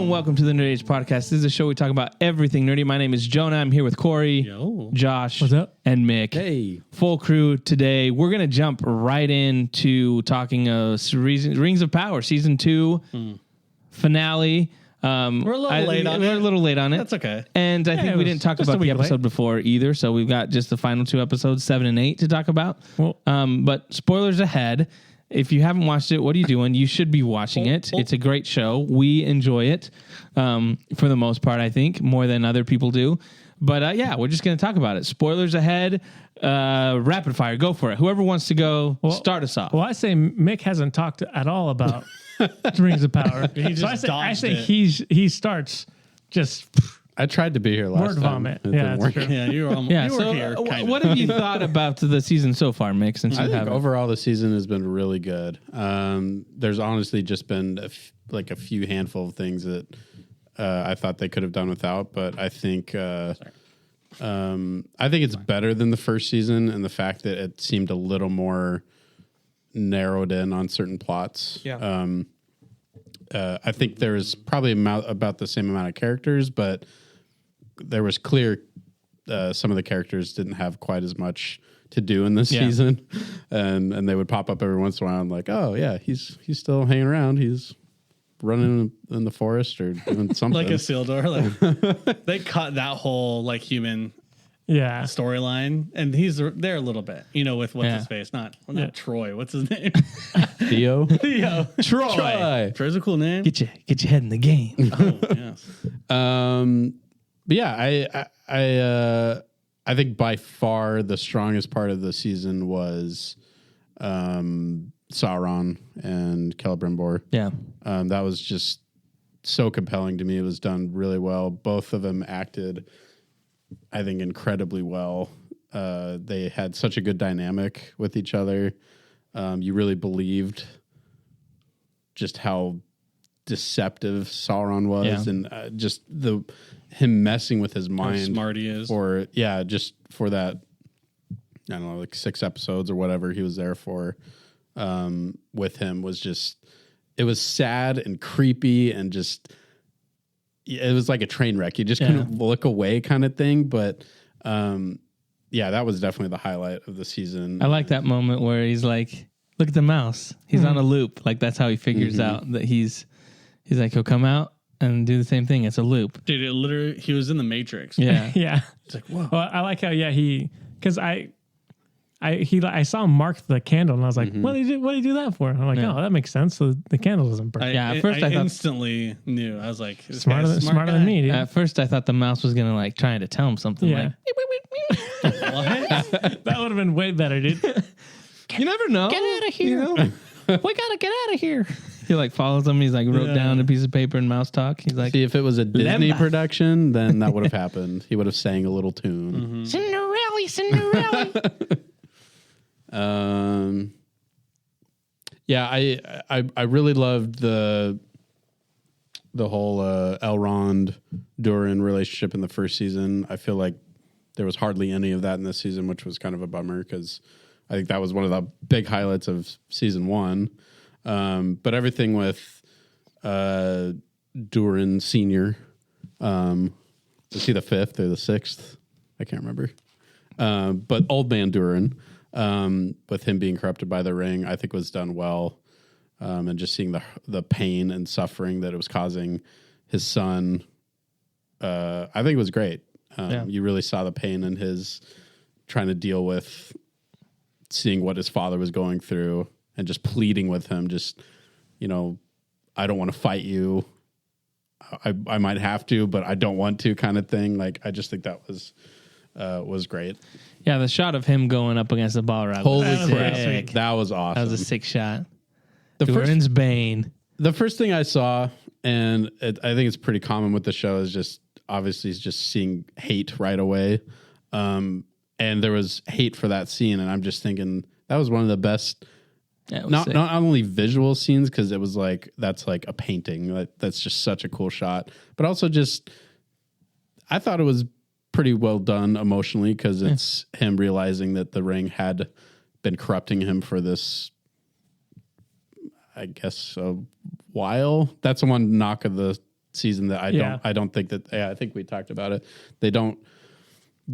Hello and welcome to the Nerd Age Podcast. This is a show we talk about everything nerdy. My name is Jonah. I'm here with Corey, Josh, What's up? and Mick. Hey. Full crew today. We're going to jump right into talking Rings of Power Season 2 finale. We're a little late on it. We're a little late on it. That's okay. And I think we didn't talk about the episode late. before either, so we've got just the final two episodes, 7 and 8, to talk about. Well, But spoilers ahead. If you haven't watched it, what are you doing? You should be watching it. It's a great show. We enjoy it for the most part, I think, more than other people do. But yeah, we're just going to talk about it. Spoilers ahead. Rapid fire. Go for it. Whoever wants to go, start us off. well, I say Mick hasn't talked at all about Rings of Power. I say he starts just I tried to be here last word time. vomit. It Yeah, didn't that's work. true. Yeah, you were here. What have you thought about the season so far, Mick, since I you think haven't? overall the season has been really good. There's honestly just been a few handful of things that I thought they could have done without, but I think it's better than the first season, and the fact that it seemed a little more narrowed in on certain plots. Yeah. I think there was probably about the same amount of characters, but there was clear some of the characters didn't have quite as much to do in this season, and they would pop up every once in a while. I'm like, oh yeah, he's still hanging around. He's running in the forest or doing something like a Sildor. Like they cut that whole like human storyline, and he's there a little bit. You know, with what's his face? Not Troy. What's his name? Theo. Theo. Troy. Troy's a cool name. Get your head in the game. Oh yes. But yeah, I think by far the strongest part of the season was Sauron and Celebrimbor. Yeah. That was just so compelling to me. It was done really well. Both of them acted, I think, incredibly well. They had such a good dynamic with each other. You really believed just how deceptive Sauron was, and just him messing with his mind. How smart he is. Just for that, I don't know, like 6 episodes or whatever he was there for, with him was just, it was sad and creepy and just, it was like a train wreck. You just couldn't look away kind of thing. But, that was definitely the highlight of the season. I like that moment where he's like, look at the mouse. He's on a loop. Like that's how he figures out that he's like, he'll come out and do the same thing. It's a loop. Dude, it literally, he was in the Matrix. Yeah. yeah. It's like, whoa. Well, I like how because I saw him mark the candle and I was like, what did he do that for? I'm like, oh, that makes sense. So the candle doesn't burn. At first I thought instantly knew. I was like, this smarter guy's a smart than guy. me, dude. At first I thought the mouse was gonna like trying to tell him something. Yeah. Like, What? That would have been way better, dude. you never know. Get out of here. You know? We gotta get out of here. He like follows him. He's like wrote down a piece of paper in mouse talk. He's like, See, if it was a Disney production, then that would have happened. He would have sang a little tune. Cinderella. I really loved the whole Elrond Durin relationship in the first season. I feel like there was hardly any of that in this season, which was kind of a bummer because I think that was one of the big highlights of season 1. But everything with Durin Senior, is he the 5th or the 6th? I can't remember. But Old Man Durin, with him being corrupted by the ring, I think was done well. And just seeing the pain and suffering that it was causing his son, I think it was great. You really saw the pain in his trying to deal with seeing what his father was going through and just pleading with him, just, I don't want to fight you. I might have to, but I don't want to kind of thing. Like, I just think that was great. Yeah, the shot of him going up against the Balrog. Holy was crap. sick. That was awesome. That was a sick shot. The Durin's Bane. The first thing I saw, and I think it's pretty common with the show, is just obviously just seeing hate right away. And there was hate for that scene, and I'm just thinking that was one of the best, not only visual scenes, because it was like, that's like a painting. That's just such a cool shot. But also just, I thought it was pretty well done emotionally, because it's him realizing that the ring had been corrupting him for this, I guess, a while. That's the one knock of the season that I don't think that. Yeah, I think we talked about it. They don't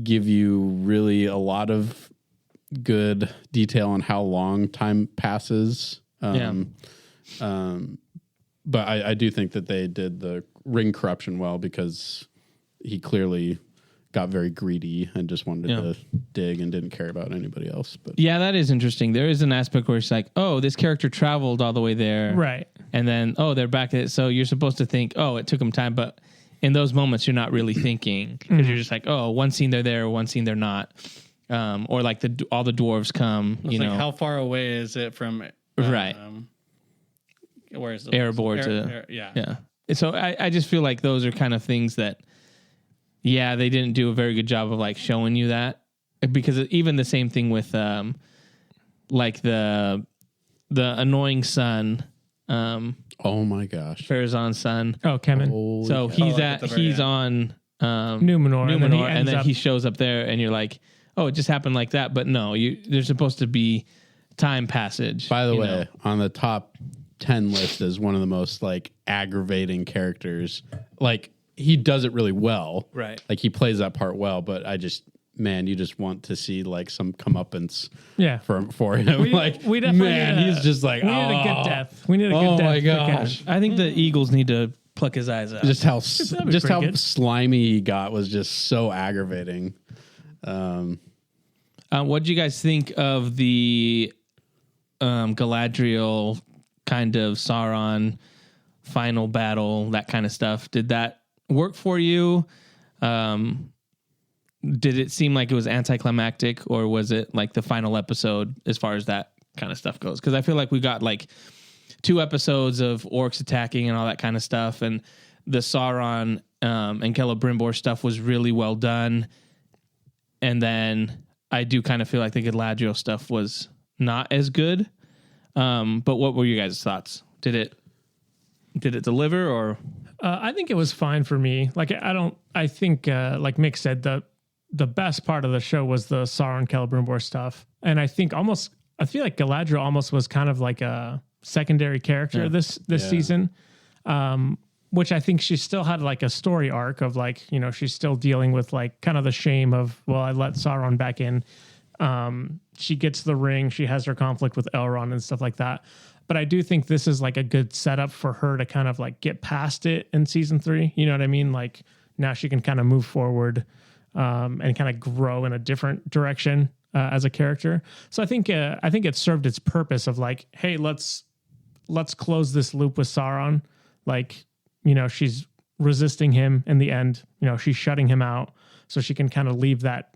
give you really a lot of good detail on how long time passes. But I do think that they did the ring corruption well, because he clearly got very greedy and just wanted to dig and didn't care about anybody else. But yeah, that is interesting. There is an aspect where it's like, oh, this character traveled all the way there. Right. And then, oh, they're back at it. So you're supposed to think, oh, it took them time. But in those moments, you're not really thinking, because you're just like, oh, one scene they're there, one scene they're not. Or like all the dwarves come, it's like, how far away is it from right. Where is it? Erebor yeah. So I just feel like those are kind of things that, they didn't do a very good job of like showing you that, because even the same thing with like the annoying son. Oh my gosh, Farazan's son. Oh, Kemen. So he's on Numenor, and then he shows up there, and you're like, oh, it just happened like that. But no, there's supposed to be time passage. By the way, on the top 10 list is one of the most like aggravating characters. Like, he does it really well. Right. Like, he plays that part well, but you just want to see like some comeuppance for him. We definitely he's just like, we need a good death. We need a good death. Oh my gosh. I think the Eagles need to pluck his eyes out. Just how slimy he got was just so aggravating. What did you guys think of the Galadriel kind of Sauron final battle, that kind of stuff? Did that work for you? Did it seem like it was anticlimactic, or was it like the final episode as far as that kind of stuff goes? Because I feel like we got like 2 episodes of orcs attacking and all that kind of stuff, and the Sauron and Celebrimbor stuff was really well done. And then I do kind of feel like the Galadriel stuff was not as good. But what were your guys' thoughts? Did it deliver, or? I think it was fine for me. Like, I think like Mick said, the best part of the show was the Sauron Celebrimbor stuff. And I feel like Galadriel almost was kind of like a secondary character this season. Which I think she still had like a story arc of like, she's still dealing with like kind of the shame of, well, I let Sauron back in. She gets the ring. She has her conflict with Elrond and stuff like that. But I do think this is like a good setup for her to kind of like get past it in season 3. You know what I mean? Like, now she can kind of move forward and kind of grow in a different direction as a character. So I think it served its purpose of like, hey, let's close this loop with Sauron. Like, she's resisting him in the end. She's shutting him out, so she can kind of leave that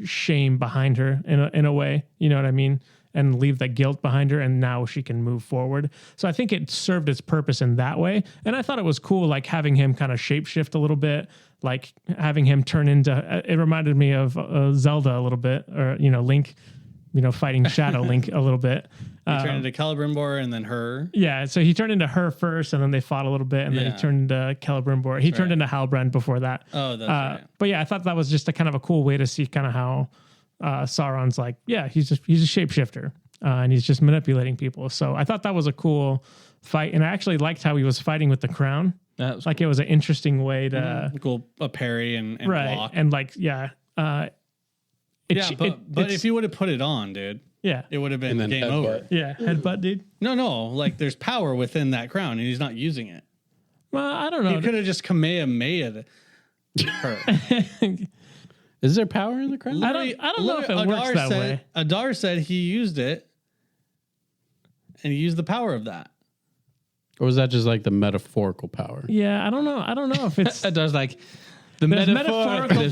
shame behind her in a way. You know what I mean? And leave that guilt behind her, and now she can move forward. So I think it served its purpose in that way. And I thought it was cool, like having him kind of shapeshift a little bit, like having him turn into. It reminded me of Zelda a little bit, or Link, fighting Shadow Link a little bit. He turned into Celebrimbor and then her. Yeah, so he turned into her first, and then they fought a little bit, and then he turned into Celebrimbor. He turned into Halbrand before that. Oh, that's right. But yeah, I thought that was just a kind of a cool way to see kind of how Sauron's like, he's a shapeshifter, and he's just manipulating people. So I thought that was a cool fight, and I actually liked how he was fighting with the crown. That was like cool. It was an interesting way to a parry and right block. And like but if you would have put it on, dude. Yeah, it would have been game over. Yeah, headbutt, dude. No, like there's power within that crown, and he's not using it. Well, I don't know. He could have just Kamehameha her. Is there power in the crown? I don't know if it works that way. Adar said he used it, and he used the power of that. Or was that just like the metaphorical power? Yeah, I don't know. I don't know if it's Adar's like. There's metaphorical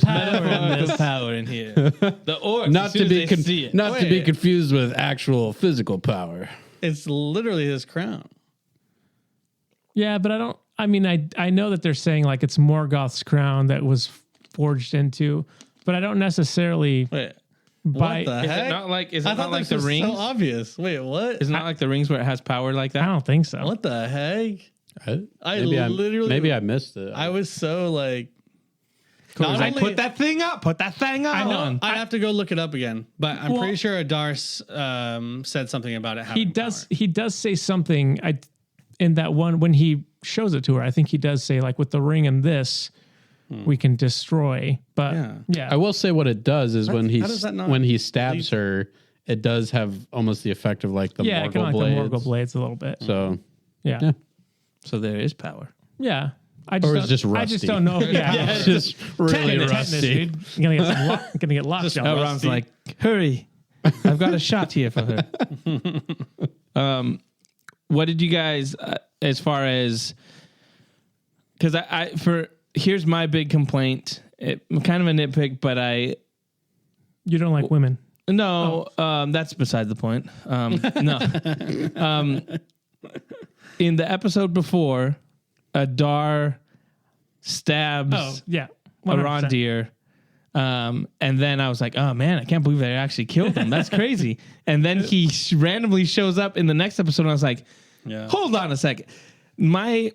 power in here. The orcs, not to be confused with actual physical power. It's literally his crown. Yeah, but I know that they're saying like it's Morgoth's crown that was forged into, but I don't necessarily. Wait, what the heck? Is it not like the rings? So obvious. Wait, what? Is it not like the rings where it has power like that? I don't think so. What the heck? Maybe I missed it. I was so like. Put that thing up. Put that thing on. I know. I have to go look it up again, but I'm pretty sure Adar said something about it. He does say something. in that one, when he shows it to her, I think he does say, like, with the ring and this, we can destroy. But yeah. I will say what it does is when does he stabs her, it does have almost the effect of like the kind of Morgul like blades. the Morgul blades a little bit. So Yeah. So there is power. Yeah. Or it's just I just rusty. don't know. Yeah. it's just really Tetanus, rusty. dude. You're gonna get locked Oh, Ron's like, hurry. I've got a shot here for her. What did you guys, as far as, because here's my big complaint. Kind of a nitpick, but You don't like women. no, that's beside the point. No. In the episode before, Adar stabs Oh, yeah. a 100%. Rondir. And then I was like, oh man, I can't believe they actually killed him. That's crazy. And then he randomly shows up in the next episode. And I was like, hold on a second. My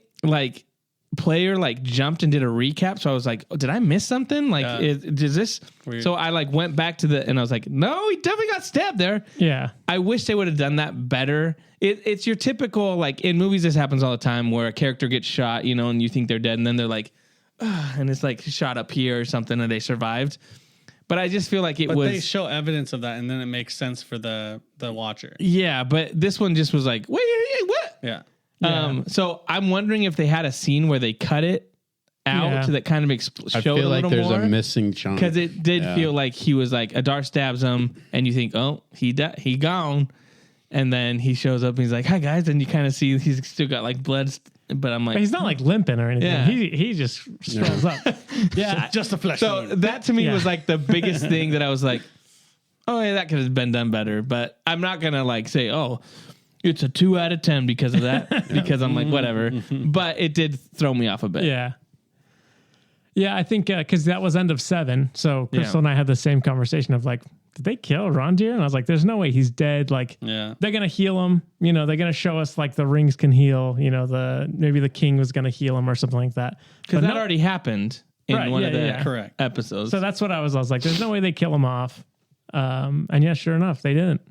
player jumped and did a recap. So I was like, oh, did I miss something? Is this weird? So I went back to and I was like, no, he definitely got stabbed there. Yeah. I wish they would have done that better. It's your typical, in movies, this happens all the time where a character gets shot, and you think they're dead, and then they're like, and it's shot up here or something, and they survived. But I just feel like But they show evidence of that, and then it makes sense for the watcher. Yeah, but this one just was like, wait, what? Yeah. So I'm wondering if they had a scene where they cut it out that kind of showed I feel a like little there's more. a missing chunk. Because it did feel like he was Adar stabs him, and you think, oh, he gone. And then he shows up and he's like, hi, guys. And you kind of see he's still got blood. But I'm like, But he's not limping or anything. Yeah. He just strolls up. Yeah. Just a flesh so wound. that to me was the biggest thing that I was like, oh, yeah, that could have been done better. But I'm not going to say, oh, it's a 2 out of 10 because of that. Because I'm like, whatever. But it did throw me off a bit. Yeah. Yeah, I think because that was end of 7. So Crystal and I had the same conversation of did they kill Rondir? And I was like, there's no way he's dead. They're going to heal him. They're going to show us the rings can heal. Maybe the king was going to heal him or something like that. Because that already happened in one of the correct episodes. So that's what I was like, there's no way they kill him off. And yeah, sure enough, they didn't.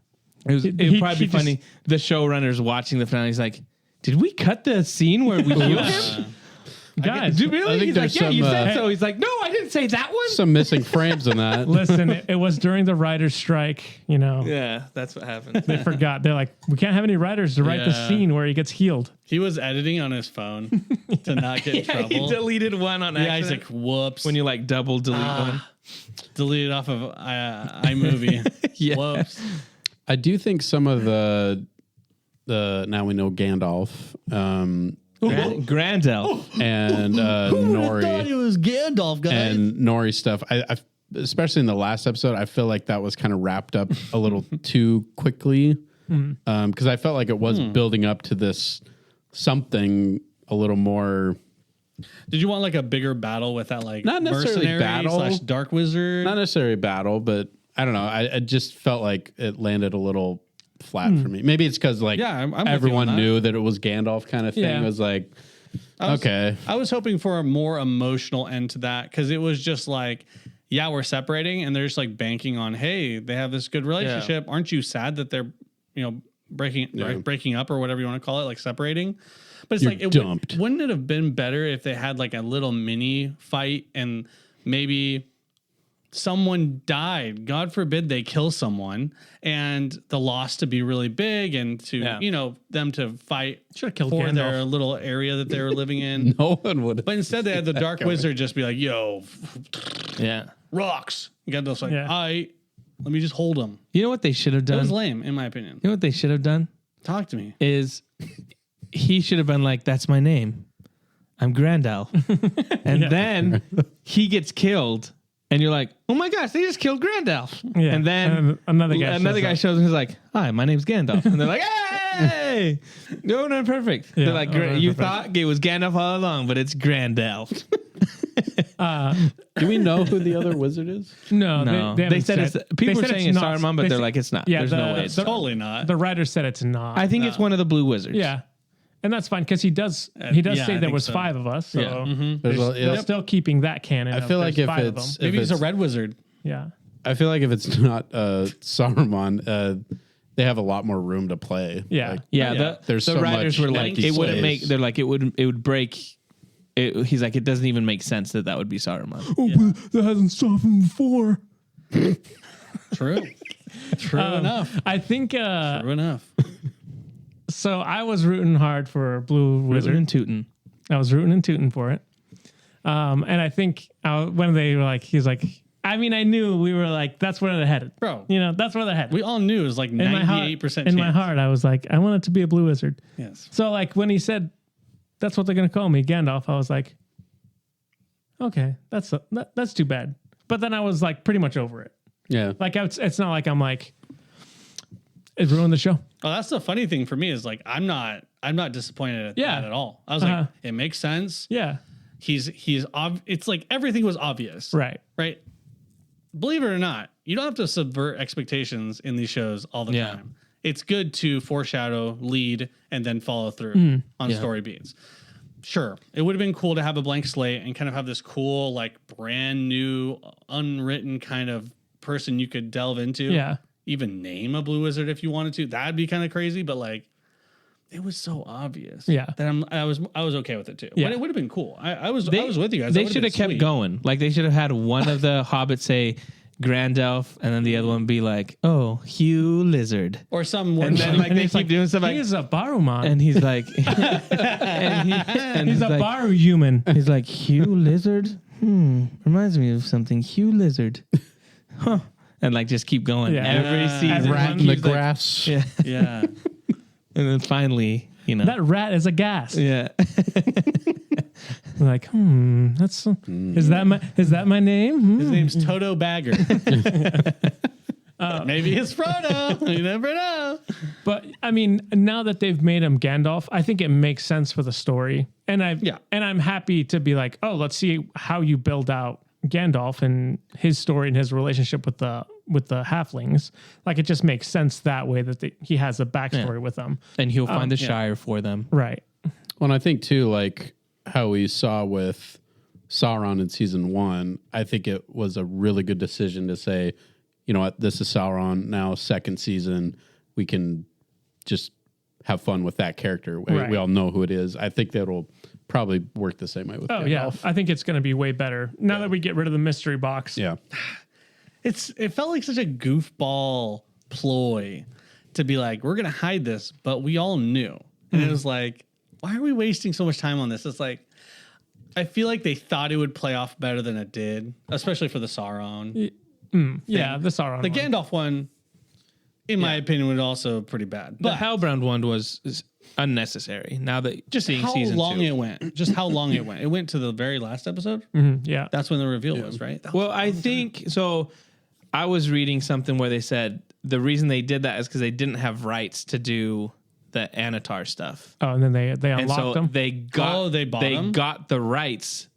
It would probably be funny. The showrunner's watching the finale. He's like, did we cut the scene where we healed him? Guys, Really? I think He's there's like, yeah, you some, said so. He's like, no, I didn't say that one. some missing frames in that. listen, it was during the writer's strike, Yeah, that's what happened. They forgot. They're like, we can't have any writers to write the scene where he gets healed. He was editing on his phone to not get in trouble. He deleted one on accident. He's like, whoops. When you double delete one. Deleted off of iMovie. Yeah. Whoops. I do think some of the now we know Gandalf Grandel. and Nori. I thought Nori it was Gandalf, guys. and Nori stuff. I especially in the last episode, I feel like that was kind of wrapped up a little too quickly because I felt like it was building up to this something a little more. Did you want a bigger battle with that Not necessarily mercenary battle. / dark wizard? Not necessarily a battle, but I don't know. I just felt like it landed a little flat for me. Maybe it's because I'm with you on everyone that. knew that it was Gandalf kind of thing. Yeah. It was like, okay. I was hoping for a more emotional end to that because it was just we're separating and they're just banking on, hey, they have this good relationship. Yeah. Aren't you sad that they're, breaking up or whatever you want to call it, separating? But it's wouldn't it have been better if they had a little mini fight and maybe someone died? God forbid they kill someone and the loss to be really big and to, them to fight for Gandalf. Their little area that they were living in. No one would. But instead they had the dark wizard just be like, yo, rocks. Gandalf's like, all right, let me just hold him. You know what they should have done? That was lame, in my opinion. You know what they should have done? Talk to me. Is he should have been like, that's my name. I'm Grandal. And then he gets killed. And you're like, oh my gosh, they just killed Gandalf. Yeah. And then another guy shows up and he's like, hi, my name's Gandalf. And they're like, hey, no, perfect. Yeah, they're like, you thought it was Gandalf all along, but it's Grandalf. Do we know who the other wizard is? No. They said it's, people were saying it's not. Saruman, but they're like, it's not. Yeah, There's no way. It's totally not. The writer said it's not. I think it's one of the blue wizards. Yeah. And that's fine because he does say there was 5 of us. So they're still keeping that canon. I feel like if maybe he's a red wizard. Yeah. I feel like if it's not Saruman, they have a lot more room to play. Yeah. Like, Yeah, there's the so writers much were like, empty it wouldn't make. space. They're like, it would break. He's like, it doesn't even make sense that would be Saruman. That hasn't stopped him before. True. True enough. I think True enough. so. I was rooting hard for Blue Wizard. Wizard and Tootin. I was rooting and tooting for it. And I think when they were like, he's like, I mean, I knew we were like, that's where they're headed, Bro. You know, that's where they're headed. We all knew it was like 98% chance. In my heart, I was like, I want it to be a Blue Wizard. Yes. So like when he said, that's what they're gonna call me, Gandalf, I was like, okay, that's too bad. But then I was like pretty much over it. Yeah. Like it's not like I'm like, it ruined the show. Oh, that's the funny thing for me is like I'm not disappointed at Yeah. that at all. I was like, it makes sense. Yeah. It's like everything was obvious. Right. Right. Believe it or not, you don't have to subvert expectations in these shows all the Yeah. time. It's good to foreshadow, lead, and then follow through on story beats. Sure, it would have been cool to have a blank slate and kind of have this cool, like brand new, unwritten kind of person you could delve into. Yeah. Even name a Blue Wizard if you wanted to. That'd be kind of crazy, but like it was so obvious. Yeah. That I was okay with it too. Yeah. But it would have been cool. I was with you guys. They should have kept going. Like they should have had one of the hobbits say Grandalf, and then the other one be like, "Oh, Hugh Lizard," Or some and then like they it's keep like, doing stuff like, he's a Baruman. and he's like, and he's a like, Baru human. He's like, Hugh Lizard? Reminds me of something. Hugh Lizard. Huh. And like just keep going. Yeah. Every season. Rat in the he's like- grass. yeah. Yeah. And then finally, That rat is a gas. yeah. Like, that's is that my name? His name's Toto Bagger. Maybe it's Frodo. You never know. But I mean, now that they've made him Gandalf, I think it makes sense for the story. And I'm happy to be like, oh, let's see how you build out Gandalf and his story and his relationship with the halflings. Like it just makes sense that way that he has a backstory with them. And he'll find the Shire for them. Right. Well, and I think too, like how we saw with Sauron in season 1, I think it was a really good decision to say, you know what, this is Sauron now, second season, we can just have fun with that character. Right. We all know who it is. I think that'll probably work the same way with Gandalf. Yeah. I think it's going to be way better now that we get rid of the mystery box. Yeah. It felt like such a goofball ploy to be like, we're gonna hide this, but we all knew. And it was like, why are we wasting so much time on this? It's like I feel like they thought it would play off better than it did, especially for the Sauron. Yeah, the Sauron. The one. Gandalf one, in my opinion, was also pretty bad. The Halbrand one is unnecessary. Now that Just seeing how season long 2. it went. Just how long it went. It went to the very last episode. Yeah. That's when the reveal was, right? That was Well, I think so. I was reading something where they said the reason they did that is because they didn't have rights to do the Anatar stuff, Oh, and then they and unlocked so them. they got they bought them? got the rights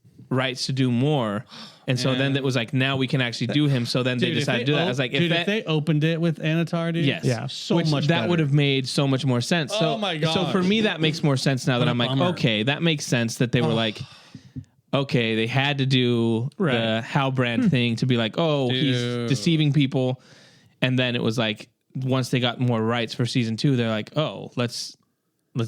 to do more, and so then it was like now we can actually do him. So then they Dude, if decided to do that. I was like, if they opened it with Anatar, dude, yes, Yeah. so which much that better. would have made so much more sense. So, Oh my So gosh. for me, that makes more sense now that a I'm like, bummer. okay, that makes sense that they were like. Okay, they had to do Right. the Halbrand thing to be like, oh, he's Dude. deceiving people. And then it was like, once they got more rights for season 2, they're like, oh, let's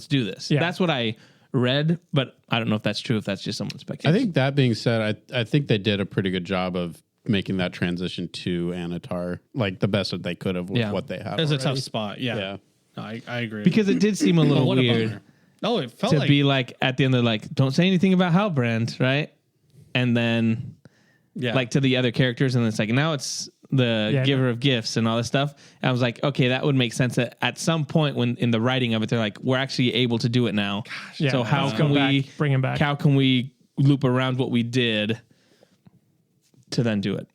do this. Yeah. That's what I read, but I don't know if that's true, if that's just someone's I speculation. think that being said, I think they did a pretty good job of making that transition to Anatar, like the best that they could have with Yeah. what they have. It was a already. tough spot. Yeah. Yeah. No, I agree. because it did seem a little what a weird bummer. Oh, it felt to like be like at the end of like, don't say anything about Halbrand, right? And then like to the other characters, and it's like now it's the giver of gifts and all this stuff. And I was like, okay, that would make sense that at some point when in the writing of it, they're like, we're actually able to do it now. Yeah, so how let's can go back, we bring him back? How can we loop around what we did to then do it?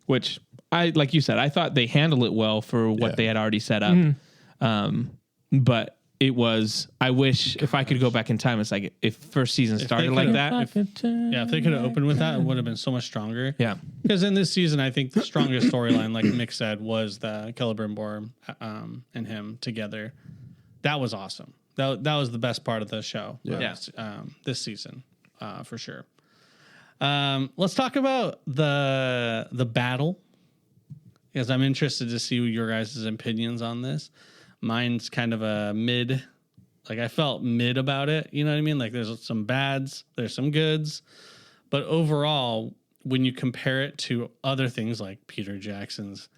Which I, like you said, I thought they handled it well for what they had already set up. But it was, I wish if I could go back in time, it's like if first season started like could've- that. if they could have opened with that, it would have been so much stronger. Yeah. Because in this season, I think the strongest storyline, like Mick said, was the Celebrimbor and him together. That was awesome. That was the best part of the show. This season, for sure. Let's talk about the battle, because I'm interested to see your guys' opinions on this. Mine's kind of a mid. Like I felt mid about it. You know what I mean? Like there's some bads, there's some goods, but overall, when you compare it to other things like Peter Jackson's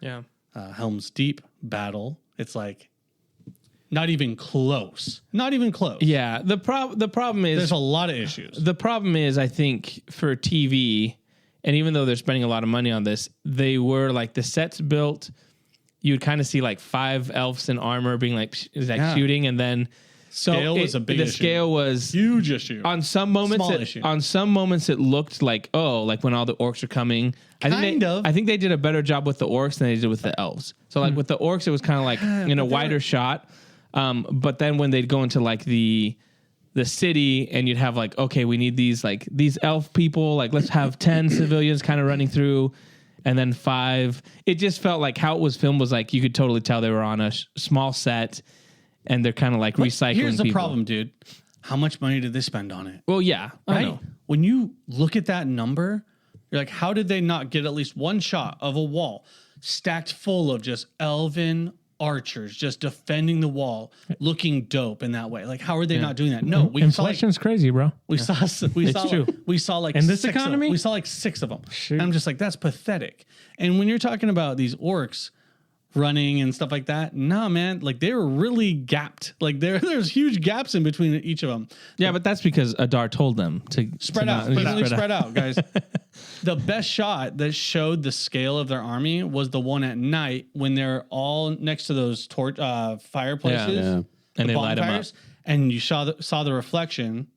Helm's Deep battle, it's like not even close. Not even close. Yeah. The problem is there's a lot of issues. The problem is, I think for TV, and even though they're spending a lot of money on this, they were like the sets built. You would kind of see like 5 elves in armor being like shooting, and then Scale was a big issue. The scale was huge issue. On some moments, it looked like like when all the orcs are coming. I think they did a better job with the orcs than they did with the elves. So like with the orcs, it was kind of like in a wider shot. But then when they'd go into like the city, and you'd have like, okay, we need these elf people. Like let's have 10 civilians kind of running through, and then 5. It just felt like how it was filmed was like you could totally tell they were on a small set. And they're kind of like recycling. Here's the people. problem, dude. How much money did they spend on it? Well, yeah, right. I know. When you look at that number, you're like, how did they not get at least one shot of a wall stacked full of just elven archers just defending the wall, looking dope in that way? Like, how are they not doing that? No, inflation's crazy, bro. We saw like in this economy, we saw like 6 of them. Shoot. And I'm just like, that's pathetic. And when you're talking about these orcs running and stuff like that, nah, man, like they were really gapped. Like there's huge gaps in between each of them. Yeah, but that's because Adar told them to spread out, guys. The best shot that showed the scale of their army was the one at night when they're all next to those fireplaces, and they light them up, and you saw the reflection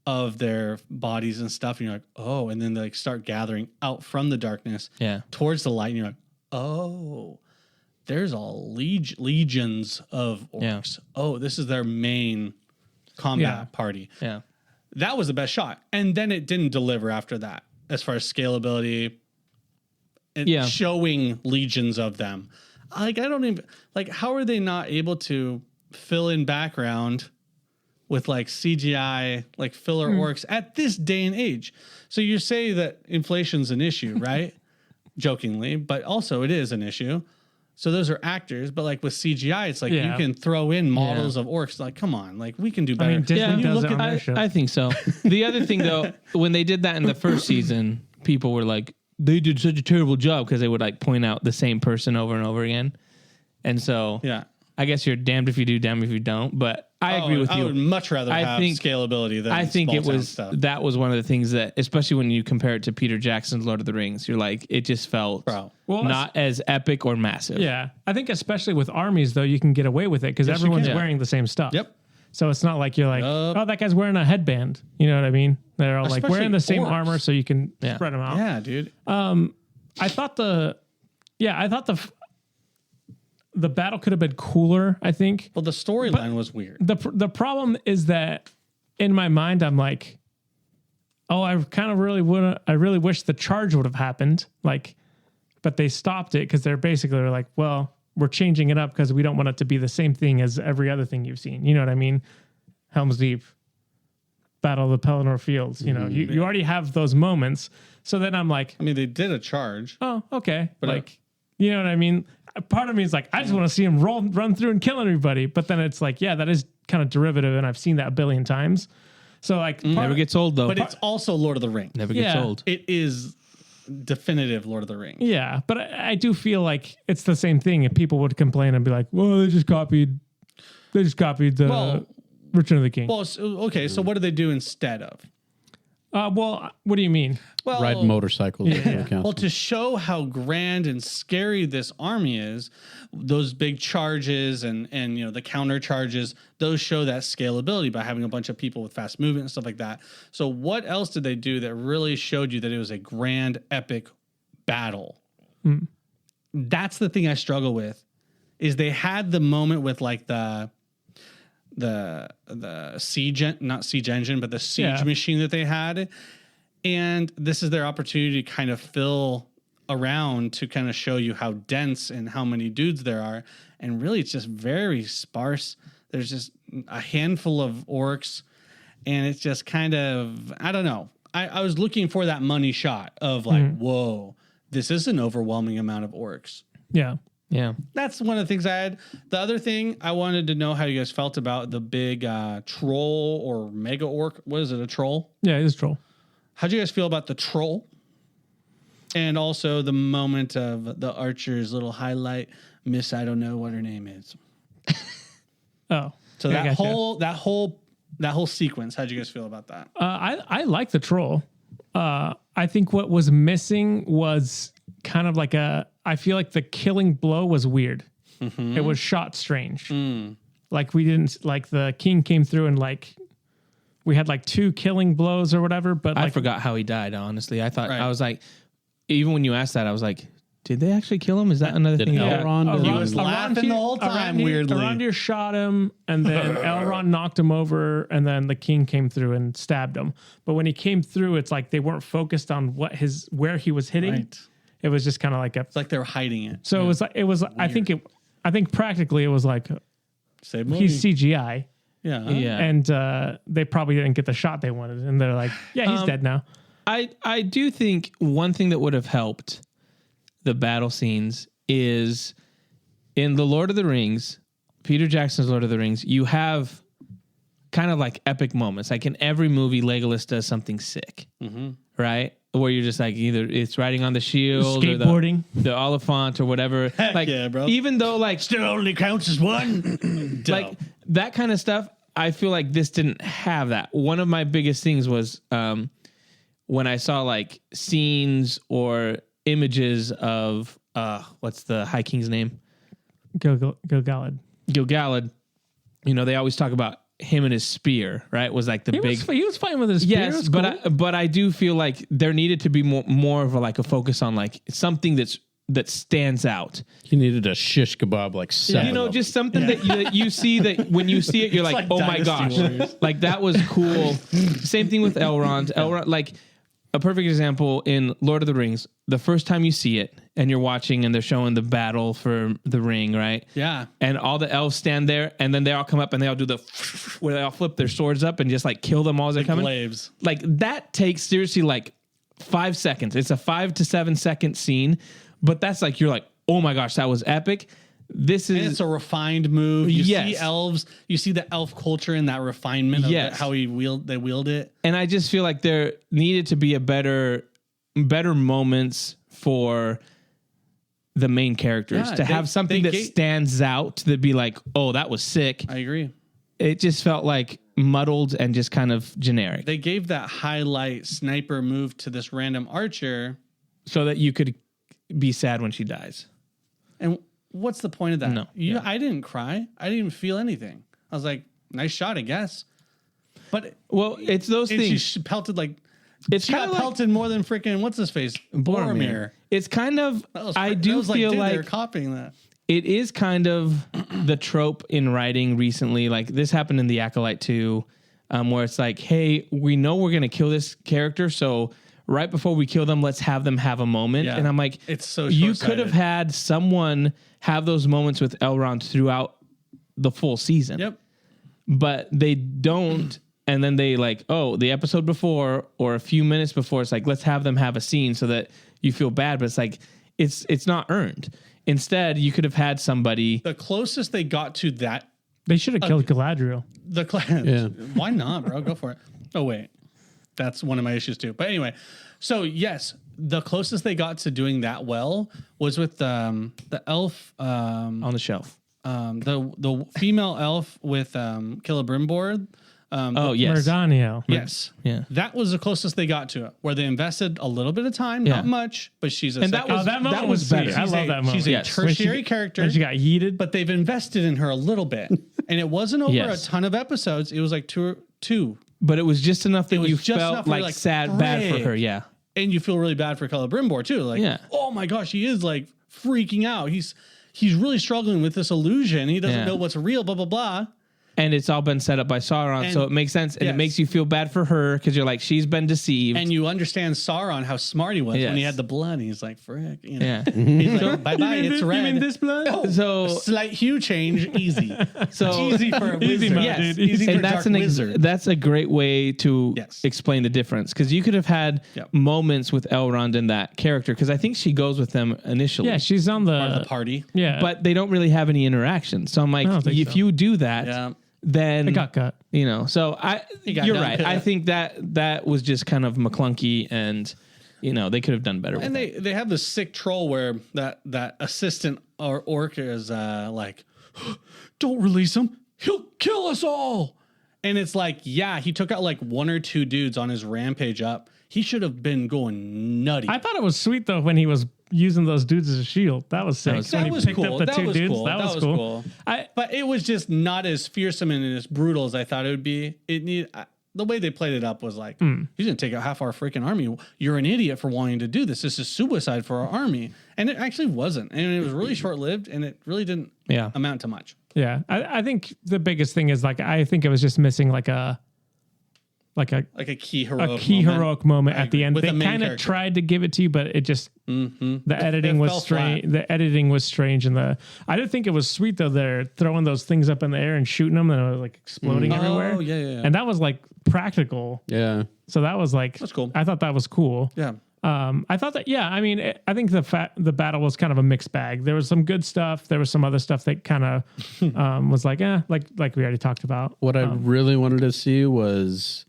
of their bodies and stuff, and you're like, oh, and then they like start gathering out from the darkness, towards the light, and you're like, oh. There's all legions of orcs. Yeah. Oh, this is their main combat party. Yeah. That was the best shot. And then it didn't deliver after that as far as scalability and showing legions of them. Like, I don't even, like, how are they not able to fill in background with like CGI, like filler orcs at this day and age? So you say that inflation's an issue, right? Jokingly, but also it is an issue. So those are actors, but like with CGI, it's like you can throw in models of orcs. Like, come on, like we can do better. I mean, Disney does it on their show. I think so. The other thing, though, when they did that in the first season, people were like, they did such a terrible job because they would like point out the same person over and over again. And so, I guess you're damned if you do, damned if you don't. But I agree with you. I would much rather have scalability than I think it was stuff. That was one of the things that, especially when you compare it to Peter Jackson's Lord of the Rings, you're like, it just felt not as epic or massive. Yeah, I think especially with armies though, you can get away with it because everyone's wearing the same stuff. Yep. So it's not like you're like, oh, that guy's wearing a headband. You know what I mean? They're all like wearing the same armor, so you can spread them out. Yeah, dude. I thought the battle could have been cooler, I think. Well, the storyline was weird. The problem is that in my mind, I'm like, oh, I really wish the charge would have happened. Like, but they stopped it because they're basically like, well, we're changing it up because we don't want it to be the same thing as every other thing you've seen. You know what I mean? Helm's Deep, Battle of the Pelennor Fields. You know, you already have those moments. So then I'm like, I mean, they did a charge. Oh, okay. But like, you know what I mean? Part of me is like, I just want to see him run through and kill everybody. But then it's like, yeah, that is kind of derivative, and I've seen that a billion times. So like, never gets old though. But it's also Lord of the Rings. Never gets old. It is definitive Lord of the Rings. Yeah, but I do feel like it's the same thing. If people would complain and be like, well, they just copied the Return of the King. Well, okay. So what do they do instead of? Well, what do you mean? Well, ride motorcycles. Well, to show how grand and scary this army is, those big charges and you know the counter charges, those show that scalability by having a bunch of people with fast movement and stuff like that. So what else did they do that really showed you that it was a grand, epic battle? That's the thing I struggle with. Is they had the moment with like the siege engine, but the siege machine that they had. And this is their opportunity to kind of fill around to kind of show you how dense and how many dudes there are. And really, it's just very sparse. There's just a handful of orcs. And it's just kind of, I don't know. I was looking for that money shot of like, whoa, this is an overwhelming amount of orcs. Yeah. Yeah. That's one of the things I had. The other thing I wanted to know how you guys felt about the big troll or mega orc. What is it? A troll? Yeah, it is troll. How'd you guys feel about the troll? And also the moment of the archer's little highlight, Miss I don't know what her name is. Oh, So yeah, that whole sequence. How'd you guys feel about that? I like the troll. I think what was missing was kind of like I feel like the killing blow was weird. Mm-hmm. It was shot strange. Like we didn't like the king came through and like we had like 2 killing blows or whatever. But I like, forgot how he died, honestly. I thought, Right. I was like, even when you asked that, I was like, did they actually kill him? Is that another Did thing? Elrond do He it? was laughing the whole time, weirdly. Arondir shot him, and then Elrond knocked him over, and then the king came through and stabbed him. But when he came through, it's like they weren't focused on where he was hitting. Right. It was just kind of like It's like they were hiding it. so it was I think practically it was like Same movie. he's CGI, Yeah. Yeah. and they probably didn't get the shot they wanted, and they're like, yeah, he's dead now. I do think one thing that would have helped the battle scenes is in the Lord of the Rings, Peter Jackson's Lord of the Rings, you have kind of like epic moments. Like in every movie, Legolas does something sick, right? Where you're just like either it's riding on the shield, Skateboarding. or the Oliphant, or whatever. Like, yeah, bro. even though like Still only counts as one. like that kind of stuff, I feel like this didn't have that. One of my biggest things was when I saw like scenes or images of what's the High King's name? Gil-galad. Gil-galad. You know, they always talk about him and his spear, right? Was like the big. He was fighting with his spear. Yes, It was but cool. but I do feel like there needed to be more of a focus on like something that stands out. He needed a shish kebab like 7. You know, just something that you see that when you see it, you're like, like oh my Dynasty gosh, Warriors. like that was cool. Same thing with Elrond. Elrond, like a perfect example in Lord of the Rings. The first time you see it and you're watching and they're showing the battle for the ring, right? Yeah. And all the elves stand there and then they all come up and they all do the where they all flip their swords up and just like kill them all as they're coming. Glaives. Like that takes seriously like 5 seconds. It's a 5 to 7 second scene, but that's like you're like, oh my gosh, that was epic. This And is it's a refined move. You Yes. see elves. You see the elf culture and that refinement of Yes. how they wield it. and I just feel like there needed to be a better moments for the main characters Yeah, to have something that stands out to be like, oh, that was sick. I agree. It just felt like muddled and just kind of generic, They gave that highlight sniper move to this random archer. so that you could be sad when she dies. And what's the point of that? No. I didn't cry. I didn't even feel anything. I was like, nice shot, I guess. But Well, it's those and things. she pelted like It's she kind got of like pelted more than freaking what's his face Boromir. It's kind of. I That do was feel dude, like they're copying that. it is kind of the trope in writing recently. Like this happened in The Acolyte too, where it's like, hey, we know we're gonna kill this character, so right before we kill them, let's have them have a moment. Yeah. And I'm like, It's so you short-sighted. could have had someone have those moments with Elrond throughout the full season. Yep. But they don't. And then they like, oh, the episode before or a few minutes before, it's like, let's have them have a scene so that you feel bad. But it's like, it's not earned. Instead, you could have had somebody. The closest they got to that They should have killed Galadriel. Yeah. Why not, bro? Go for it. Oh wait. That's one of my issues too. But anyway, so yes, the closest they got to doing that well was with the elf On the shelf. the female elf with Celebrimbor. Oh, yes. Merdaniel. Yes. Yeah. That was the closest they got to it, where they invested a little bit of time, Yeah. not much, but she's a And that second- was- That moment that was was sweet. better. I love that moment. She's a Yes. tertiary character. And she got yeeted. But they've invested in her a little bit, and it wasn't over Yes. a ton of episodes. It was like two, But it was just enough that was you just enough felt where like, you're like, sad, bad for frick. her. Yeah. and you feel really bad for Celebrimbor too. Like, Yeah. oh my gosh, he is like freaking out. He's really struggling with this illusion. He doesn't Yeah. know what's real. Blah blah blah. and it's all been set up by Sauron, so it makes sense, and it makes you feel bad for her because you're like, she's been deceived, and you understand Sauron how smart he was when he had the blood. He's like, frick, you know. Yeah. He's like, bye bye, it's red. You mean this blood? Oh, So slight hue change, easy. So easy for a Easy wizard. mode, yes, dude. Easy and for that's dark wizard. that's a great way to explain the difference, because you could have had moments with Elrond and that character, because I think she goes with them initially. Yeah, she's on Part of the party. Yeah, but they don't really have any interaction. So I'm like, if you do that, then it got cut. You know, so you're right. cut. I think that was just kind of McClunky, and you know, they could have done better. And they have this sick troll where that assistant or orc is like, don't release him, he'll kill us all. And it's like, yeah, he took out like 1 or 2 dudes on his rampage up. He should have been going nutty. I thought it was sweet though when he was using those dudes as a shield. That was sick. That was cool. That was cool. But it was just not as fearsome and as brutal as I thought it would be. The way they played it up was like, he's going to take out half our freaking army. You're an idiot for wanting to do this. This is suicide for our army. And it actually wasn't. And it was really short-lived, and it really didn't amount to much. Yeah. I think the biggest thing is like, I think it was just missing like a key heroic moment at the end. With They kind of tried to give it to you, but it just the editing was strange. The editing was strange, and I did think it was sweet though. They're throwing those things up in the air and shooting them, and it was like exploding everywhere. Oh yeah. And that was like practical. Yeah. So that was like that's cool. I thought that was cool. Yeah. I thought that, I mean, I think the battle was kind of a mixed bag. There was some good stuff. There was some other stuff that kind of was like we already talked about. What I really wanted to see was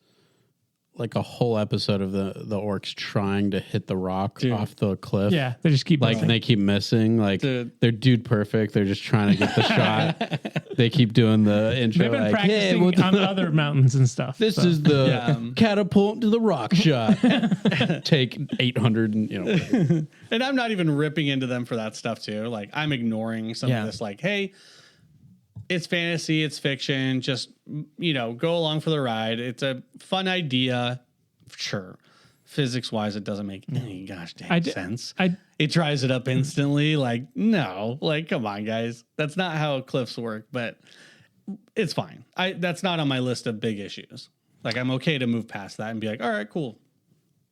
like a whole episode of the orcs trying to hit the rock off the cliff. Yeah, they just keep and they keep missing. Like they're dude perfect. They're just trying to get the shot. They keep doing the intro. They've been practicing on other mountains and stuff. This is the catapult to the rock shot. Take 800 and And I'm not even ripping into them for that stuff too. Like I'm ignoring some of this. Like, hey, it's fantasy, it's fiction. Just go along for the ride. It's a fun idea, sure. Physics wise, it doesn't make any gosh dang sense. It dries it up instantly. Like no, like come on, guys. That's not how cliffs work. But it's fine. That's not on my list of big issues. Like I'm okay to move past that and be like, all right, cool.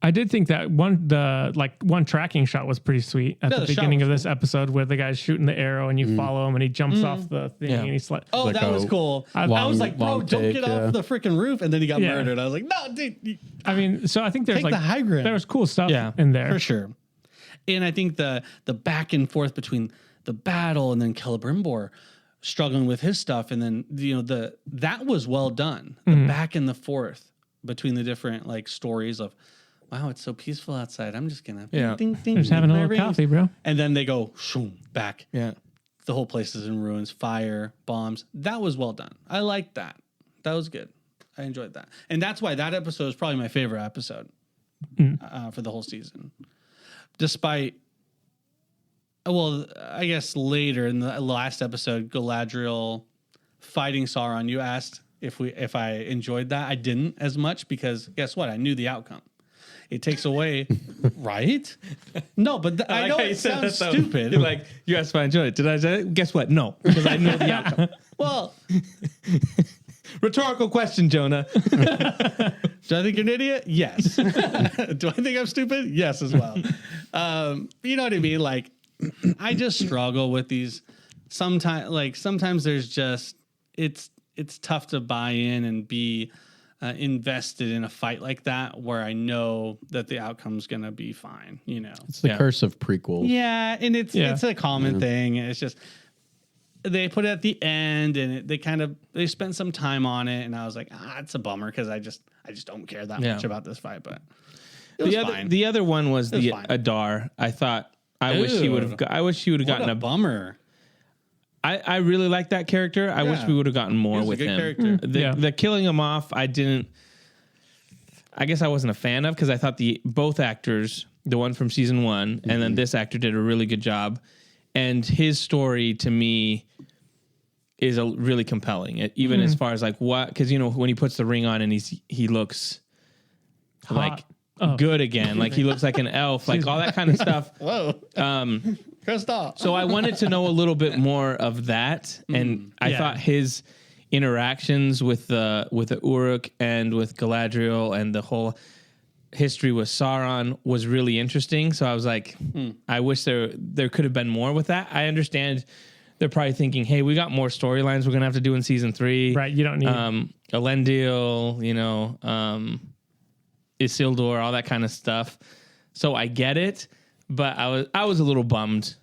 I did think that one tracking shot was pretty sweet at the beginning of this episode, where the guy's shooting the arrow and you follow him and he jumps off the thing and he's like, oh, like that was cool. I was like, bro, don't get off the freaking roof, and then he got murdered. I was like, no, dude. I mean, so I think there's the high ground. There was cool stuff in there for sure. And I think the back and forth between the battle and then Celebrimbor struggling with his stuff, and then that was well done. The back and the forth between the different like stories of, wow, it's so peaceful outside. I'm just gonna ding, ding, just having a little coffee, bro. And then they go shoom, back. Yeah, the whole place is in ruins. Fire, bombs. That was well done. I liked that. That was good. I enjoyed that, and that's why that episode is probably my favorite episode for the whole season. Despite, well, I guess later in the last episode, Galadriel fighting Sauron. You asked if I enjoyed that. I didn't as much because guess what? I knew the outcome. It takes away, right? No, but I know it sounds stupid. You're like, you asked if I enjoyed it. Did I say it? Guess what? No, because I know the outcome. Well, rhetorical question, Jonah. Do I think you're an idiot? Yes. Do I think I'm stupid? Yes, as well. You know what I mean? Like, I just struggle with these. Sometimes there's just it's tough to buy in and be invested in a fight like that where I know that the outcome's gonna be fine. It's the curse of prequels. Yeah, and it's a common thing. It's just they put it at the end, and they spent some time on it, and I was like, it's a bummer because I just don't care that much about this fight. But it was fine. The other one was the Adar. I thought I wish she would have gotten a bummer. I really like that character. I wish we would have gotten more with him. Character. The killing him off, I guess I wasn't a fan of because I thought both actors, the one from season 1 and then this actor, did a really good job. And his story to me is really compelling. Even as far as like what, because when he puts the ring on and he looks like good again, like he looks like an elf, like all that kind of stuff. Whoa. Christoph. So I wanted to know a little bit more of that, and I thought his interactions with the Uruk and with Galadriel and the whole history with Sauron was really interesting. So I was like, I wish there could have been more with that. I understand they're probably thinking, hey, we got more storylines we're gonna have to do in season 3. Right. You don't need Elendil, Isildur, all that kind of stuff. So I get it, but I was a little bummed.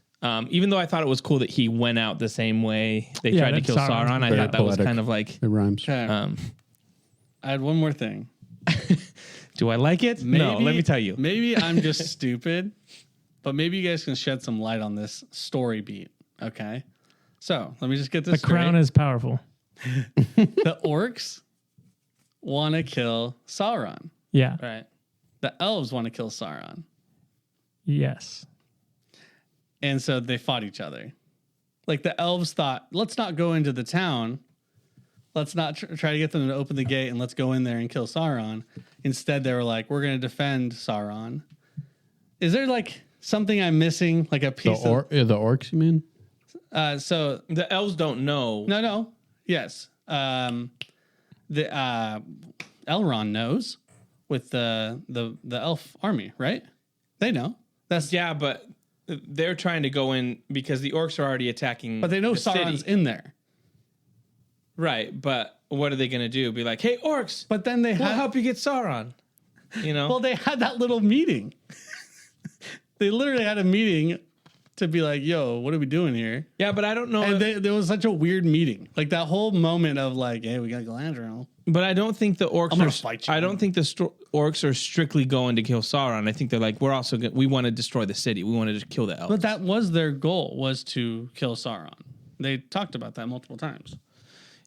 Even though I thought it was cool that he went out the same way they tried to kill Sauron. I thought that was kind of like It rhymes. Okay. I had one more thing. do I like it? No, let me tell you. Maybe I'm just stupid, but maybe you guys can shed some light on this story beat. Okay. So let me just get this the crown is powerful. The orcs want to kill Sauron. Yeah. Right. The elves want to kill Sauron. Yes. And so they fought each other. Like the elves thought, let's not go into the town. Let's not try to get them to open the gate and let's go in there and kill Sauron. Instead, they were like, we're going to defend Sauron. Is there like something I'm missing? Like a piece The orcs, you mean? So The elves don't know. no. Yes. The Elrond knows with the elf army, right? They know. That's Yeah, but they're trying to go in because the orcs are already attacking. but they know the Sauron's city. in there. Right, but what are they going to do? Be like, hey, orcs, But then they we'll had help you get Sauron. well, they had that little meeting. They literally had a meeting to be like, "Yo, what are we doing here?" Yeah, but I don't know. And there was such a weird meeting, like that whole moment of like, "Hey, we got Galadriel." But I don't think the orcs gonna are. fight you. I don't think the orcs are strictly going to kill Sauron. I think they're like, we're also we want to destroy the city. We wanted to kill the elves. But that was their goal, was to kill Sauron. They talked about that multiple times.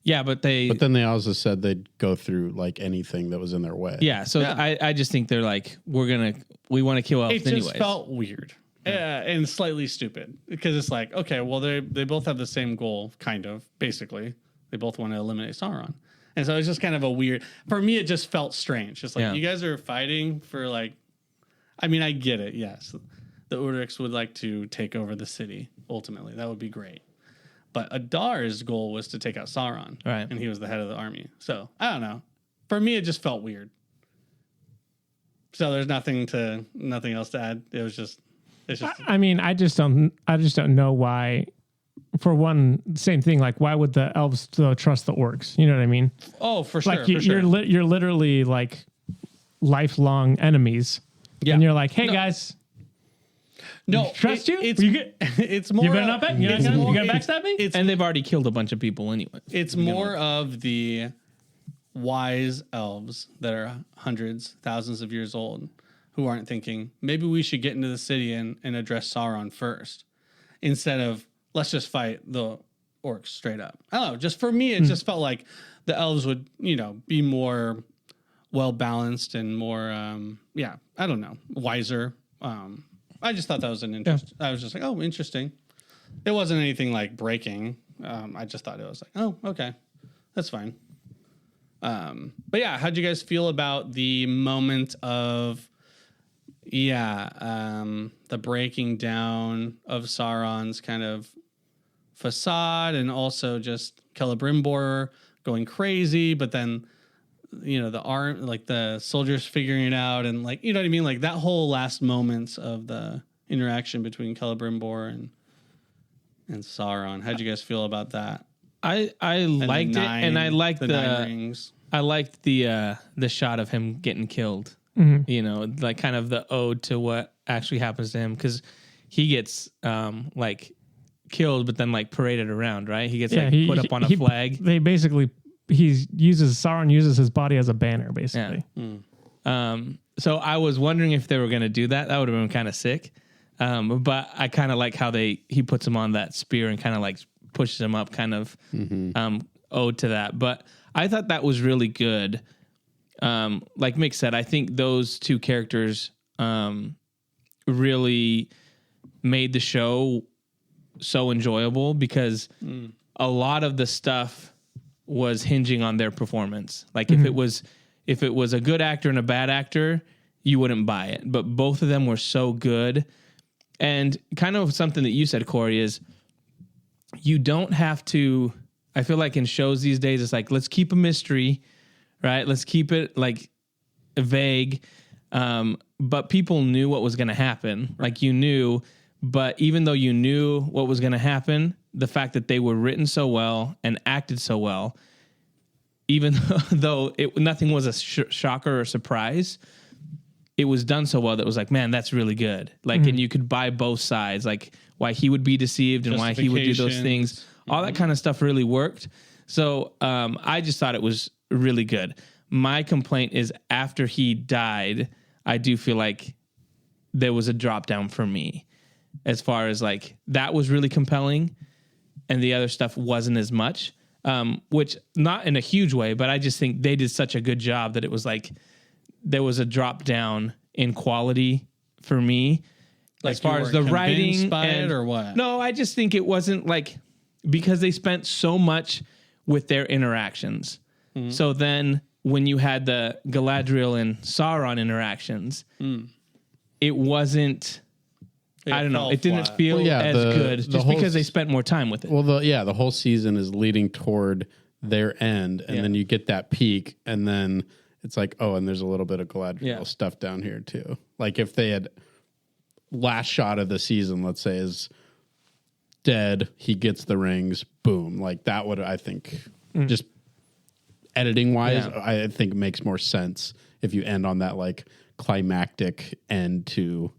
Yeah, but then they also said they'd go through like anything that was in their way. yeah. So Yeah. I just think they're like, we want to kill elves It just anyways. felt weird and slightly stupid because it's like, okay, well, they both have the same goal, kind of, basically. They both want to eliminate Sauron. And so it's just kind of a weird, for me, it just felt strange. It's like, Yeah. you guys are fighting for like, I mean, I get it. Yes. The Uruks would like to take over the city, ultimately. That would be great. But Adar's goal was to take out Sauron. Right. And he was the head of the army. So I don't know. For me, it just felt weird. So there's nothing else to add. It's just I mean, I just don't know why. For one, same thing. Like, why would the elves still trust the orcs? You know what I mean? oh, for sure. Like, for sure. you're literally like lifelong enemies. Yeah. And you're like, hey guys, no, trust you? It's You get- it's more. you better not back. You're it's not more- gonna backstab me. It's and they've already killed a bunch of people anyway. it's more of the wise elves that are hundreds, thousands of years old, who aren't thinking maybe we should get into the city and address Sauron first, instead of let's just fight the orcs straight up. I don't know. Just for me, it just felt like the elves would, be more well balanced and more, I don't know, wiser. I just thought that was an interest. I was just like, oh, interesting. It wasn't anything like breaking. I just thought it was like, oh, okay, that's fine. But yeah, how'd you guys feel about the moment of, the breaking down of Sauron's kind of facade, and also just Celebrimbor going crazy, but then the soldiers figuring it out, and like, you know what I mean, like that whole last moments of the interaction between Celebrimbor and Sauron. How'd you guys feel about that? I liked it, and I liked the nine rings. I liked the shot of him getting killed. Like kind of the ode to what actually happens to him, because he gets killed, but then like paraded around, right? He gets put up on a flag. They basically Sauron uses his body as a banner, basically. Yeah. So I was wondering if they were going to do that. That would have been kind of sick. But I kind of like how he puts him on that spear and kind of like pushes him up, kind of ode to that. But I thought that was really good. Like Mick said, I think those two characters really made the show so enjoyable, because a lot of the stuff was hinging on their performance. Like if it was a good actor and a bad actor, you wouldn't buy it. But both of them were so good. And kind of something that you said, Corey, is you don't have to I feel like in shows these days, it's like, let's keep a mystery, right? Let's keep it like vague. But people knew what was going to happen. Like you knew, but even though you knew what was going to happen, the fact that they were written so well and acted so well, even though nothing was a shocker or surprise, it was done so well that it was like, man, that's really good. Like, and you could buy both sides, like why he would be deceived and why he would do those things. All that kind of stuff really worked. So I just thought it was really good. My complaint is after he died, I do feel like there was a drop down for me as far as like that was really compelling and the other stuff wasn't as much, which not in a huge way, but I just think they did such a good job that it was like there was a drop down in quality for me. Like as far as the writing by it or what? No, I just think it wasn't like because they spent so much with their interactions. So then when you had the Galadriel and Sauron interactions, it wasn't, I don't know, it didn't feel as good just because they spent more time with it. Well, the whole season is leading toward their end, and then you get that peak, and then it's like, oh, and there's a little bit of Galadriel stuff down here too. Like if they had last shot of the season, let's say, is dead, he gets the rings, boom. Like that would, I think, just editing wise, I think makes more sense if you end on that like climactic end to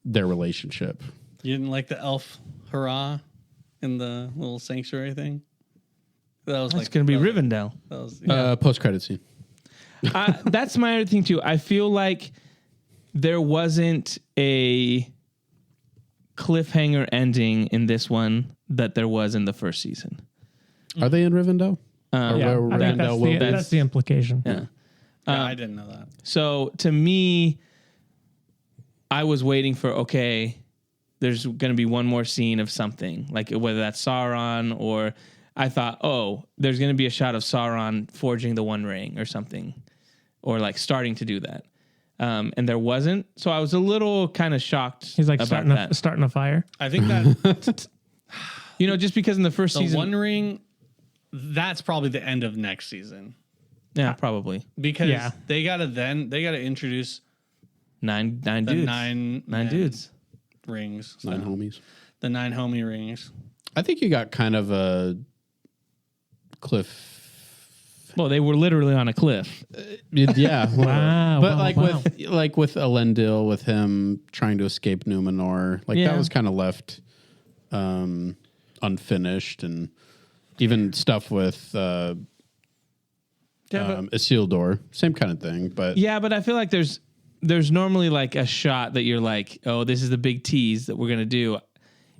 their relationship. You didn't like the elf hurrah in the little sanctuary thing? That was It's going to be Rivendell. That was, Post-credit scene. That's my other thing too. I feel like there wasn't a cliffhanger ending in this one that there was in the first season. Are they in Rivendell? I think that's the implication. Yeah. I didn't know that. So to me, I was waiting for, okay, there's going to be one more scene of something, like whether that's Sauron or I thought, oh, there's going to be a shot of Sauron forging the One Ring or something, or like starting to do that. And there wasn't. So I was a little kind of shocked. He's like about starting a fire. I think that just because in the first season, One Ring, that's probably the end of next season. Yeah, probably. Because they gotta introduce nine the dudes. nine dudes. Rings. Nine homies. The 9 homie rings. I think you got kind of a cliff. Well, they were literally on a cliff. Yeah. Wow. But with Elendil, with him trying to escape Numenor, that was kind of left unfinished, and even stuff with Isildur, same kind of thing. But but I feel like there's normally like a shot that you're like, oh, this is the big tease that we're gonna do.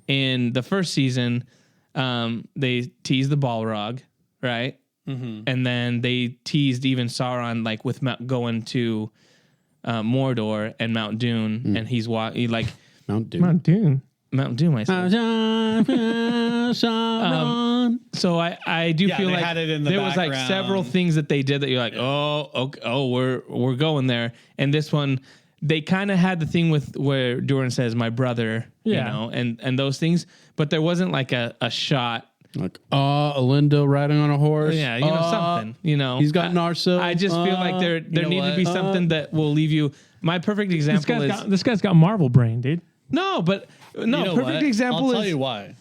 In the first season, they teased the Balrog, right? Mm-hmm. And then they teased even Sauron, like with going to Mordor and Mount Doom, and he's Mount Doom. Mount Doom, I said. So I do feel like had it in there background. was like several things that they did that you're like, we're going there. And this one, they kind of had the thing with where Durin says, "My brother," and those things, but there wasn't like a shot. Like, Elendil riding on a horse. Yeah, something. He's got Narsil. I just feel like there needed to be something that will leave you. My perfect example this guy's got Marvel brain, dude. Perfect what? example I'll tell you why.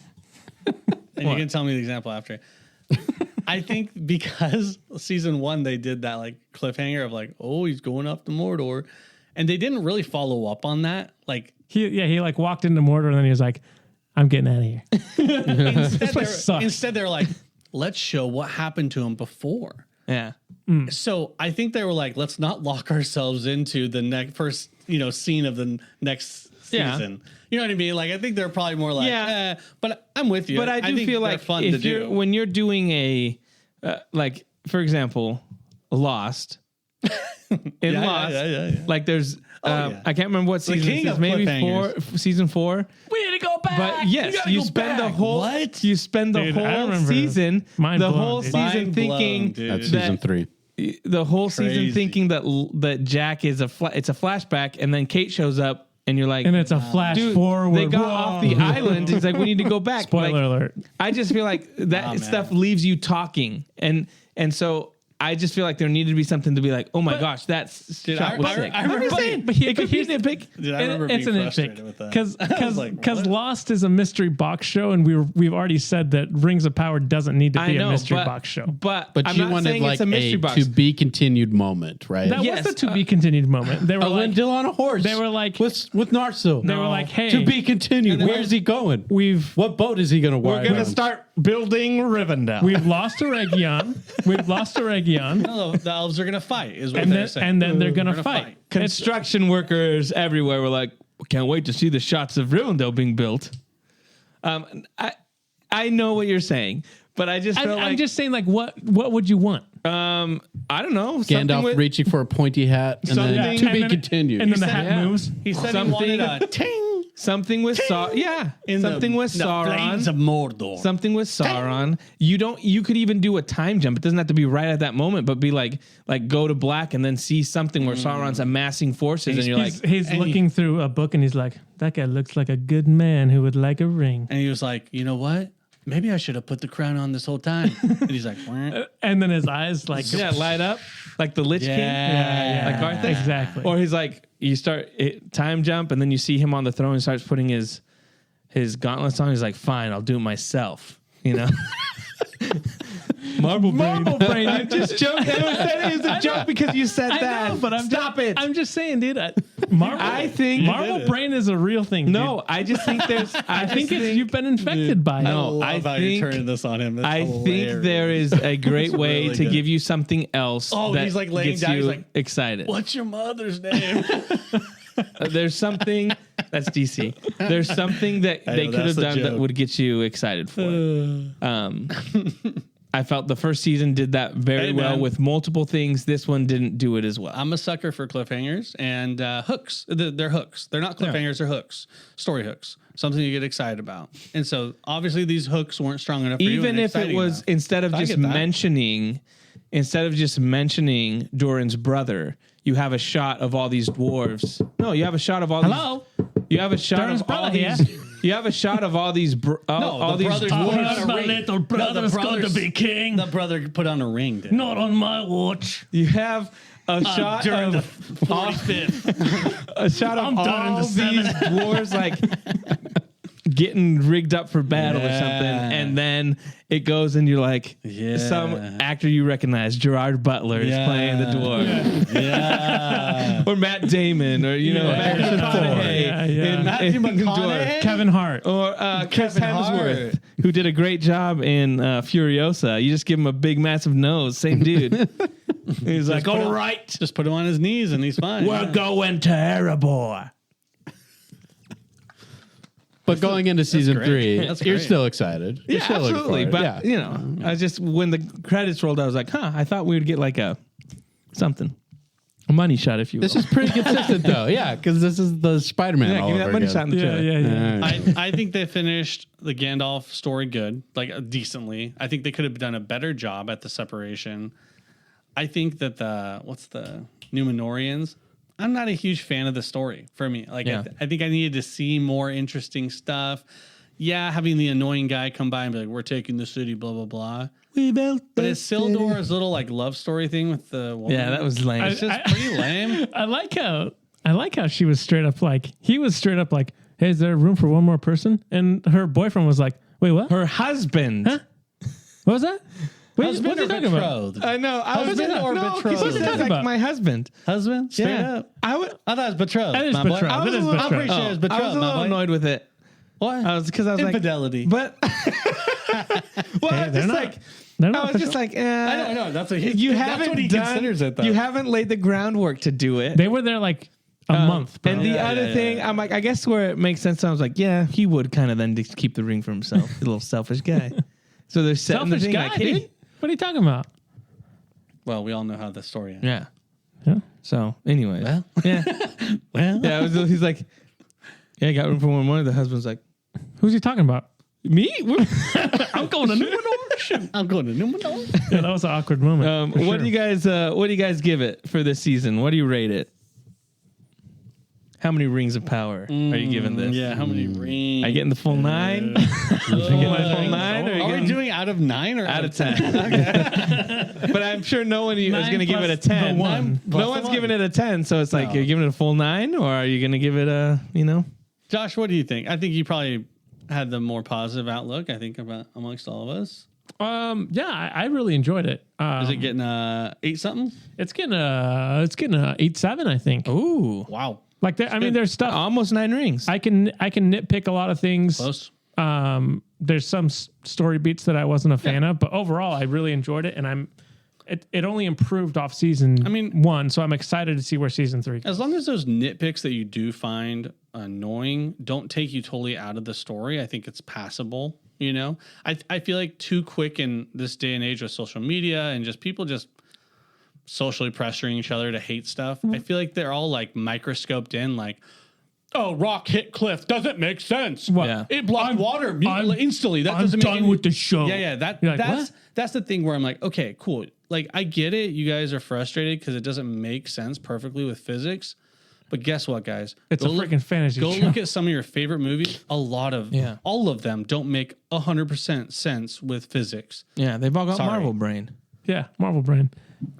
And you can tell me the example after. I think because season 1 they did that like cliffhanger of like, oh, he's going up to Mordor, and they didn't really follow up on that. Like he like walked into Mordor and then he was like, I'm getting out of here. Instead they're like, let's show what happened to him before. Yeah. So I think they were like, let's not lock ourselves into the first scene of the next season. You know what I mean? Like I think they're probably more like, but I'm with you. But I do think feel like fun to do. When you're doing a like, for example, Lost. Like there's I can't remember what season it is. Maybe season 4. We need to go back. But yes, you spend the whole season, thinking that's season 3. The whole season thinking that Jack is it's a flashback, and then Kate shows up and you're like, And it's a flash dude, forward. they got Whoa. off the island. He's like, we need to go back. Spoiler alert. I just feel like that stuff leaves you talking, and so I just feel like there needed to be something to be like, oh my gosh, that's shot was sick. I remember saying, but he- it could but be he's- nitpick. Dude, I remember It's being an frustrated nitpick with that. because I was like, what? Lost is a mystery box show, and we've already said that Rings of Power doesn't need to I be know, a mystery but, box show. But I'm you not wanted saying like it's a mystery box. to be continued moment, right? That Yes, was the to be continued moment. They were like, Elendil on a horse. they were like- with Narsil. they were like, hey, to be continued. And Where's he going? we've What boat is he going to ride? gonna on? start building Rivendell. we've lost Eregion. We've lost Eregion, No, the elves are gonna fight. Is what and they're then saying. and then they're gonna gonna fight. fight. Construction workers everywhere were like, can't wait to see the shots of Rivendell being built. I know what you're saying, but I just felt I'm like just saying, like, what would you want? I don't know, something Gandalf with reaching for a pointy hat and Something- then to And be then- continued. And then the said- hat yeah. moves. He said something- he wanted a ting something with in something with the flames Sauron. of Mordor. Something with Sauron. You could even do a time jump. It doesn't have to be right at that moment, but be like go to black and then see something where Sauron's amassing forces, and you're like, He's looking through a book and he's like, that guy looks like a good man who would like a ring. And he was like, you know what? Maybe I should have put the crown on this whole time. And he's like, "Wah." And then his eyes like, yeah, light up like the Lich King. yeah, Like Arthur? exactly. Or he's like, you start time jump, and then you see him on the throne and starts putting his gauntlets on. He's like, fine, I'll do it myself. You know, Marble brain. I just joked. It was a joke because you said I that. know, but Stop it. I'm just saying, dude. I think Marvel brain is a real thing. No, dude. I just think there's. I think you've been infected by it. No, I I love how you're think- turning this on him. That's I hilarious. think there is a great way really to good. give you something else. Oh, that he's like laying gets down, you he's like, excited. What's your mother's name? There's something that's DC. There's something that I they know, could have that's the done that joke. would get you excited for it. I felt the first season did that very Hey, well man. with multiple things. This one didn't do it as well. I'm a sucker for cliffhangers and hooks. They're hooks. They're not cliffhangers. They're hooks. Story hooks. Something you get excited about. And so obviously these hooks weren't strong enough for you. Even and if it exciting was enough. instead of I just get that. mentioning Doran's brother, you have a shot of all these dwarves. No, you have a shot of all Hello? these. You have a shot Doran's of all brother these. here. You have a shot of all these. All the these brothers dwarves. put on a ring. little brother's going to be king. The brother put on a ring. Dude. Not on my watch. You have a shot during of the 45th. a shot of I'm done in all the these dwarves like getting rigged up for battle or something, and then it goes and you're like, Yeah. some actor you recognize, Gerard Butler is playing the dwarf, Yeah. or Matt Damon, or Matthew McConaughey, Yeah, yeah. in Matthew dwarf. McConaughey? Kevin Hart. Or Chris Kevin Hemsworth, Hart. who did a great job in Furiosa. You just give him a big, massive nose, same dude. He's like, put all on- right, Just put him on his knees and he's fine. we're going to Erebor. But going into season great. 3, That's you're great. still excited. You're Yeah, still looking absolutely. forward. But yeah. I just when the credits rolled, I was like, I thought we would get like a money shot, if you will. This is pretty consistent though. Yeah, because this is the Spider-Man yeah, all give me over that money again. shot in the Yeah, trailer. yeah, yeah. I think they finished the Gandalf story good, like decently. I think they could have done a better job at the separation. I think that the Numenorians, I'm not a huge fan of the story for me. Like, Yeah. I think I needed to see more interesting stuff. Yeah, having the annoying guy come by and be like, we're taking the city, blah, blah, blah. We built But it's Isildur's little like love story thing with the woman. Yeah, that was lame. It's just pretty lame. I like how she was straight up like, he was straight up like, hey, is there room for one more person? And her boyfriend was like, wait, what? Her husband. Huh? What was that? Wait, Husband what's or he talking about? betrothed? I know. I was Husband or no, betrothed? he What's he says, talking like about? my husband. Husband? Straight Yeah. up. I I thought it was betrothed. That is my boy. betrothed. was It is a little- I'm pretty betrothed. sure it's I was betrothed, a my little boy. annoyed with it. What? I was because I was Infidelity. like, but well, I was they're just not- like, They're I not was just like, I know. That's what you that's haven't what he done. considers it, though. You haven't laid the groundwork to do it. They were there like a month, bro. And the Yeah, other yeah, thing, yeah. I'm like, I guess where it makes sense. I was like, yeah, he would kind of then just keep the ring for himself. A little selfish guy. So they're setting Selfish the thing guy, like, hey, dude. What are you talking about? Well, we all know how the story ends. yeah. Yeah. So, anyways, Well. yeah, Well, yeah. He's like, yeah, I got room for one more. The husband's like, Who's he talking about? me? I'm going to Numenor. I'm going to Numenor. Yeah, that was an awkward moment. What do you guys? What do you guys give it for this season? What do you rate it? How many rings of power are you giving this? Yeah, how many rings? Are you getting the full 9? Full 9? Are we doing out of 9 or out of 10? But I'm sure no one is going to give it a 10. No one's giving it a 10, so it's like you're giving it a full 9, or are you going to give it a, Josh, what do you think? I think you probably had the more positive outlook, I think, about amongst all of us. Yeah, I really enjoyed it. Is it getting 8 something? It's getting a 8.7, I think. Ooh. Wow. Like there's stuff. Almost 9 rings. I can nitpick a lot of things. Close. There's some story beats that I wasn't a fan of, but overall I really enjoyed it, and it only improved off season 1, so I'm excited to see where season 3 goes. As long as those nitpicks that you do find annoying don't take you totally out of the story, I think it's passable. I feel like too quick in this day and age with social media and just people just socially pressuring each other to hate stuff. I feel like they're all like microscoped in, like, oh, rock hit cliff doesn't make sense. What? Yeah. It blocked water instantly. That I'm doesn't done make with the show. Yeah. That's the thing where I'm like, okay, cool. Like, I get it. You guys are frustrated because it doesn't make sense perfectly with physics. But guess what, guys? It's a freaking fantasy Go show. look at some of your favorite movies. All of them don't make 100% sense with physics. Yeah, they've all got Sorry. Marvel brain. Yeah, Marvel brain.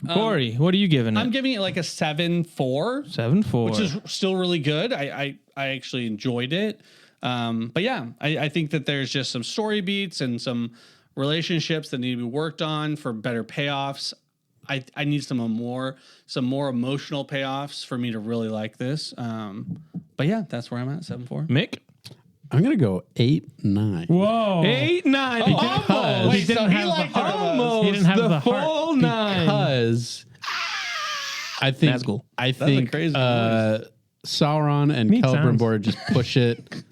Corey, what are you giving it? I'm giving it like a 7.4, 7.4. which is still really good. I actually enjoyed it. But yeah, I think that there's just some story beats and some relationships that need to be worked on for better payoffs. I need some more emotional payoffs for me to really like this. But yeah, that's where I'm at, 7.4. Mick? I'm going to go 8-9. Whoa. 8, 9. Almost. He didn't have the heart. Almost He didn't have the the heart. full 9. Because I think That's cool. I think crazy Sauron and Neat sounds. Celebrimbor just push it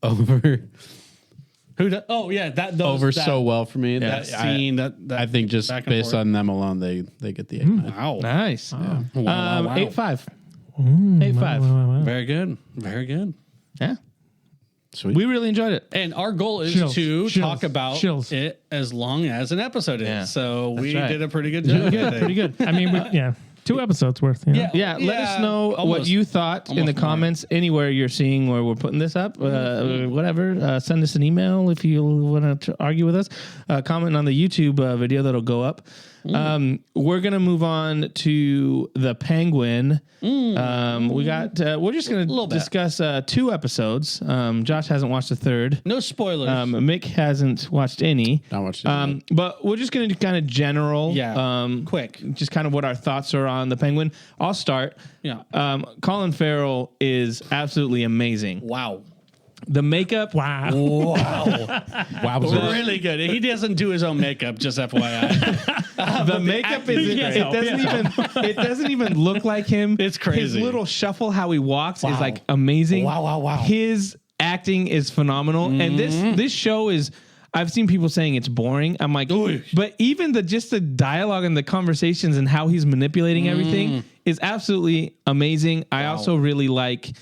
over Who does? Oh yeah, that so well for me. that scene. That I think just back and based forth. on them alone, they get the 8-9. Wow. Nice. Wow, wow. 8.5. 8.5. Very good. Very good. Yeah. Sweet. We really enjoyed it. And our goal is Chills. to Chills. talk about Chills. it as long as an episode is. Yeah. So we right. did a pretty good job. I think. Pretty good. I mean, 2 episodes worth. Yeah, let us know what almost- you thought in the almost more. comments anywhere you're seeing where we're putting this up. Whatever. Send us an email if you want to argue with us. Comment on the YouTube video that'll go up. We're gonna move on to the Penguin. We're just gonna discuss 2 episodes. Josh hasn't watched the third. No spoilers. Mick hasn't watched any. Not watched it. But we're just gonna do kind of general. Quick. Just kind of what our thoughts are on the Penguin. I'll start. Yeah. Colin Farrell is absolutely amazing. Wow. The makeup. Wow. Wow. Really good. He doesn't do his own makeup, just FYI. The makeup is it doesn't even look like him. It's crazy. His little shuffle, how he walks, is like amazing. Wow. His acting is phenomenal, and this show is. I've seen people saying it's boring. I'm like, but even the dialogue and the conversations and how he's manipulating everything is absolutely amazing. I also really like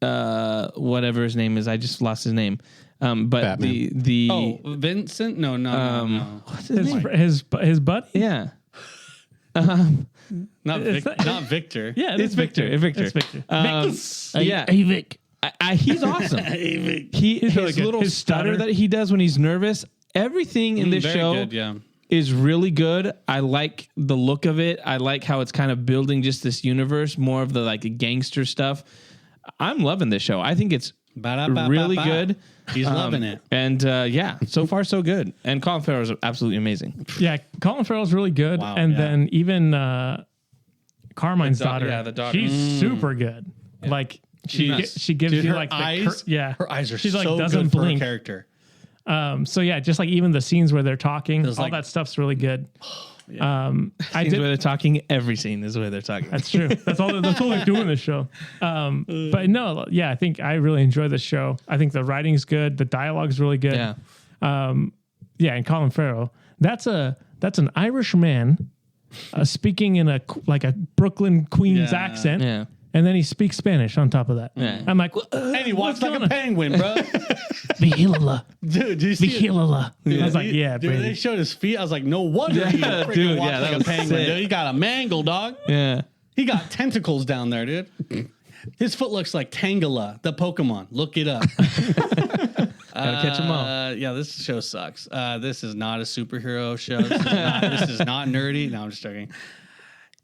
whatever his name is. I just lost his name. But Batman. the Vincent? No. what's his name? His buddy. Yeah. Not Victor. Yeah, It's Victor. It's Victor. It's Victor. Yeah. Hey, Vic. He's awesome. His really good. little His stutter stutter. that he does when he's nervous. Everything in this Very show good, yeah. is really good. I like the look of it. I like how it's kind of building just this universe, more of the like gangster stuff. I'm loving this show. I think it's really good. He's loving it. And so far so good. And Colin Farrell is absolutely amazing. Yeah, Colin Farrell's really good. Wow, and yeah. then even Carmine's daughter. yeah, the daughter. She's super good. Like she gives Dude, you her like eyes. her eyes are she's so like doesn't good for blink. her character. So yeah, just like even the scenes where they're talking, all like- that stuff's really good. I Scenes did. where they're talking, every scene is where they're talking. That's true. That's all they do in this show. But no, yeah, I think I really enjoy this show. I think the writing's good, the dialogue's really good. Yeah. And Colin Farrell. That's an Irish man speaking in a Brooklyn Queens Yeah. accent. Yeah. And then he speaks Spanish on top of that. Yeah. I'm like, And he walks like a penguin, bro. Vigilala. Dude, do you see it? Vigilala. I was like, yeah, Dude, baby. they showed his feet. I was like, no wonder he freaking dude, walks yeah, like that a was penguin. sick. Dude, he got a mangle, dog. Yeah. He got tentacles down there, dude. His foot looks like Tangela, the Pokemon. Look it up. Gotta catch them all. Yeah, this show sucks. This is not a superhero show. This is not nerdy. No, I'm just joking.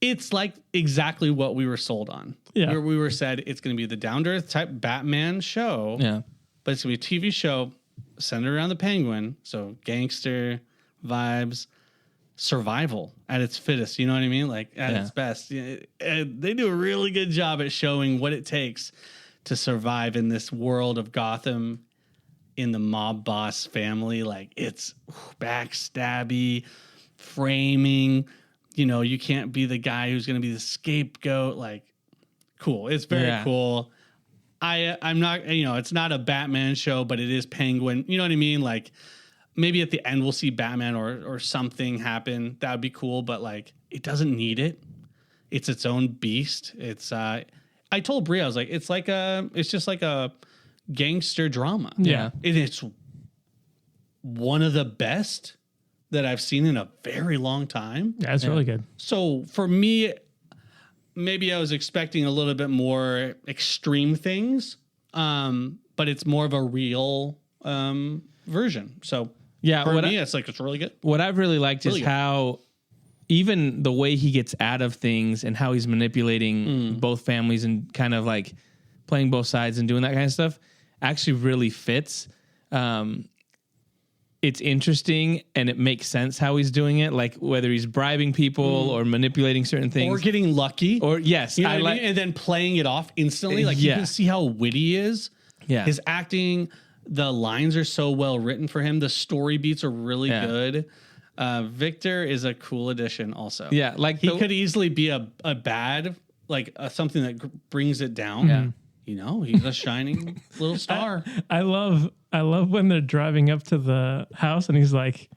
It's like exactly what we were sold on. Yeah. We were said it's going to be the down-to-earth type Batman show. Yeah. But it's going to be a TV show centered around the Penguin. So gangster vibes, survival at its fittest. You know what I mean? Like at its best. They do a really good job at showing what it takes to survive in this world of Gotham in the mob boss family. Like it's backstabby, framing. You know, you can't be the guy who's going to be the scapegoat. Like, cool. It's very cool. I'm not, you know, it's not a Batman show, but it is Penguin. You know what I mean? Like, maybe at the end we'll see Batman or something happen. That would be cool, but like, it doesn't need it. It's its own beast. It's, I told Brie, I was like, it's just like a gangster drama. Yeah. And it's one of the best that I've seen in a very long time. Yeah, it's really good. So for me, maybe I was expecting a little bit more extreme things, but it's more of a real version. So Yeah, for me, it's really good. What I've really liked is how even the way he gets out of things and how he's manipulating both families and kind of like playing both sides and doing that kind of stuff actually really fits. It's interesting and it makes sense how he's doing it, like whether he's bribing people or manipulating certain things Or getting lucky. or yes, You know I what I like mean? And then playing it off instantly. Like you can see how witty he is. Yeah. His acting, the lines are so well written for him. The story beats are really good. Victor is a cool addition also. Yeah, like he could easily be a bad, like something that brings it down. Yeah. You know, he's a shining little star. I love when they're driving up to the house and he's like,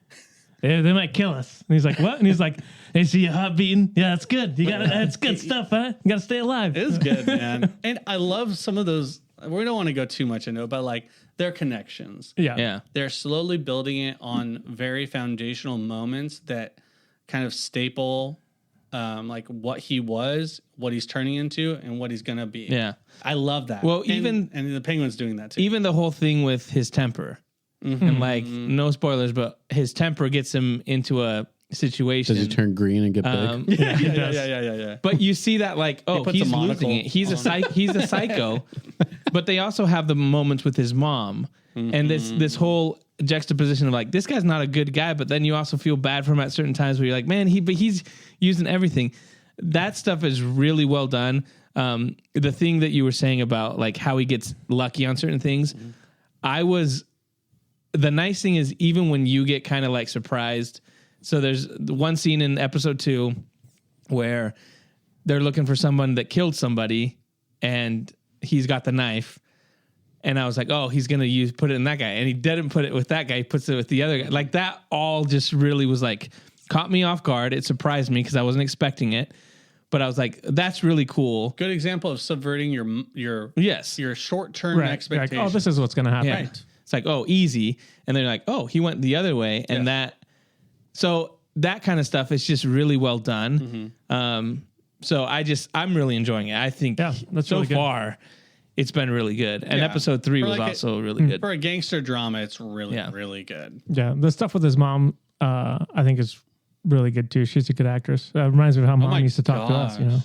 "Hey, they might kill us." And he's like, "What?" And he's like, "Hey, see your heart beating? Yeah, that's good. You got it. That's good stuff, huh? You got to stay alive." It is good, man. And I love some of those. We don't want to go too much into it, but like their connections. yeah. They're slowly building it on very foundational moments that kind of staple like what he was, what he's turning into, and what he's going to be. Yeah. I love that. Well, and the Penguin's doing that too. Even the whole thing with his temper. And like, no spoilers, but his temper gets him into a situation. Does he turn green and get big? Yeah. But you see that like, oh, puts he's a monocle losing it. He's a psycho. But they also have the moments with his mom. And this whole juxtaposition of like, this guy's not a good guy, but then you also feel bad for him at certain times where you're like, man, he's using everything. That stuff is really well done. The thing that you were saying about like how he gets lucky on certain things, the nice thing is even when you get kind of like surprised. So there's the one scene in episode 2 where they're looking for someone that killed somebody and he's got the knife. And I was like, oh, he's going to put it in that guy. And he didn't put it with that guy. He puts it with the other guy. Like that all just really was like, caught me off guard. It surprised me because I wasn't expecting it. But I was like, that's really cool. Good example of subverting your short-term expectations. Like, oh, this is what's going to happen. Yeah. Right. It's like, oh, easy. And they're like, oh, he went the other way. And so that kind of stuff is just really well done. So I'm really enjoying it. I think that's so really good. far it's been really good. And episode 3 was also really good. For a gangster drama, it's really, really good. Yeah, the stuff with his mom, I think is really good too. She's a good actress. Reminds me of how mom used to talk to us. You know,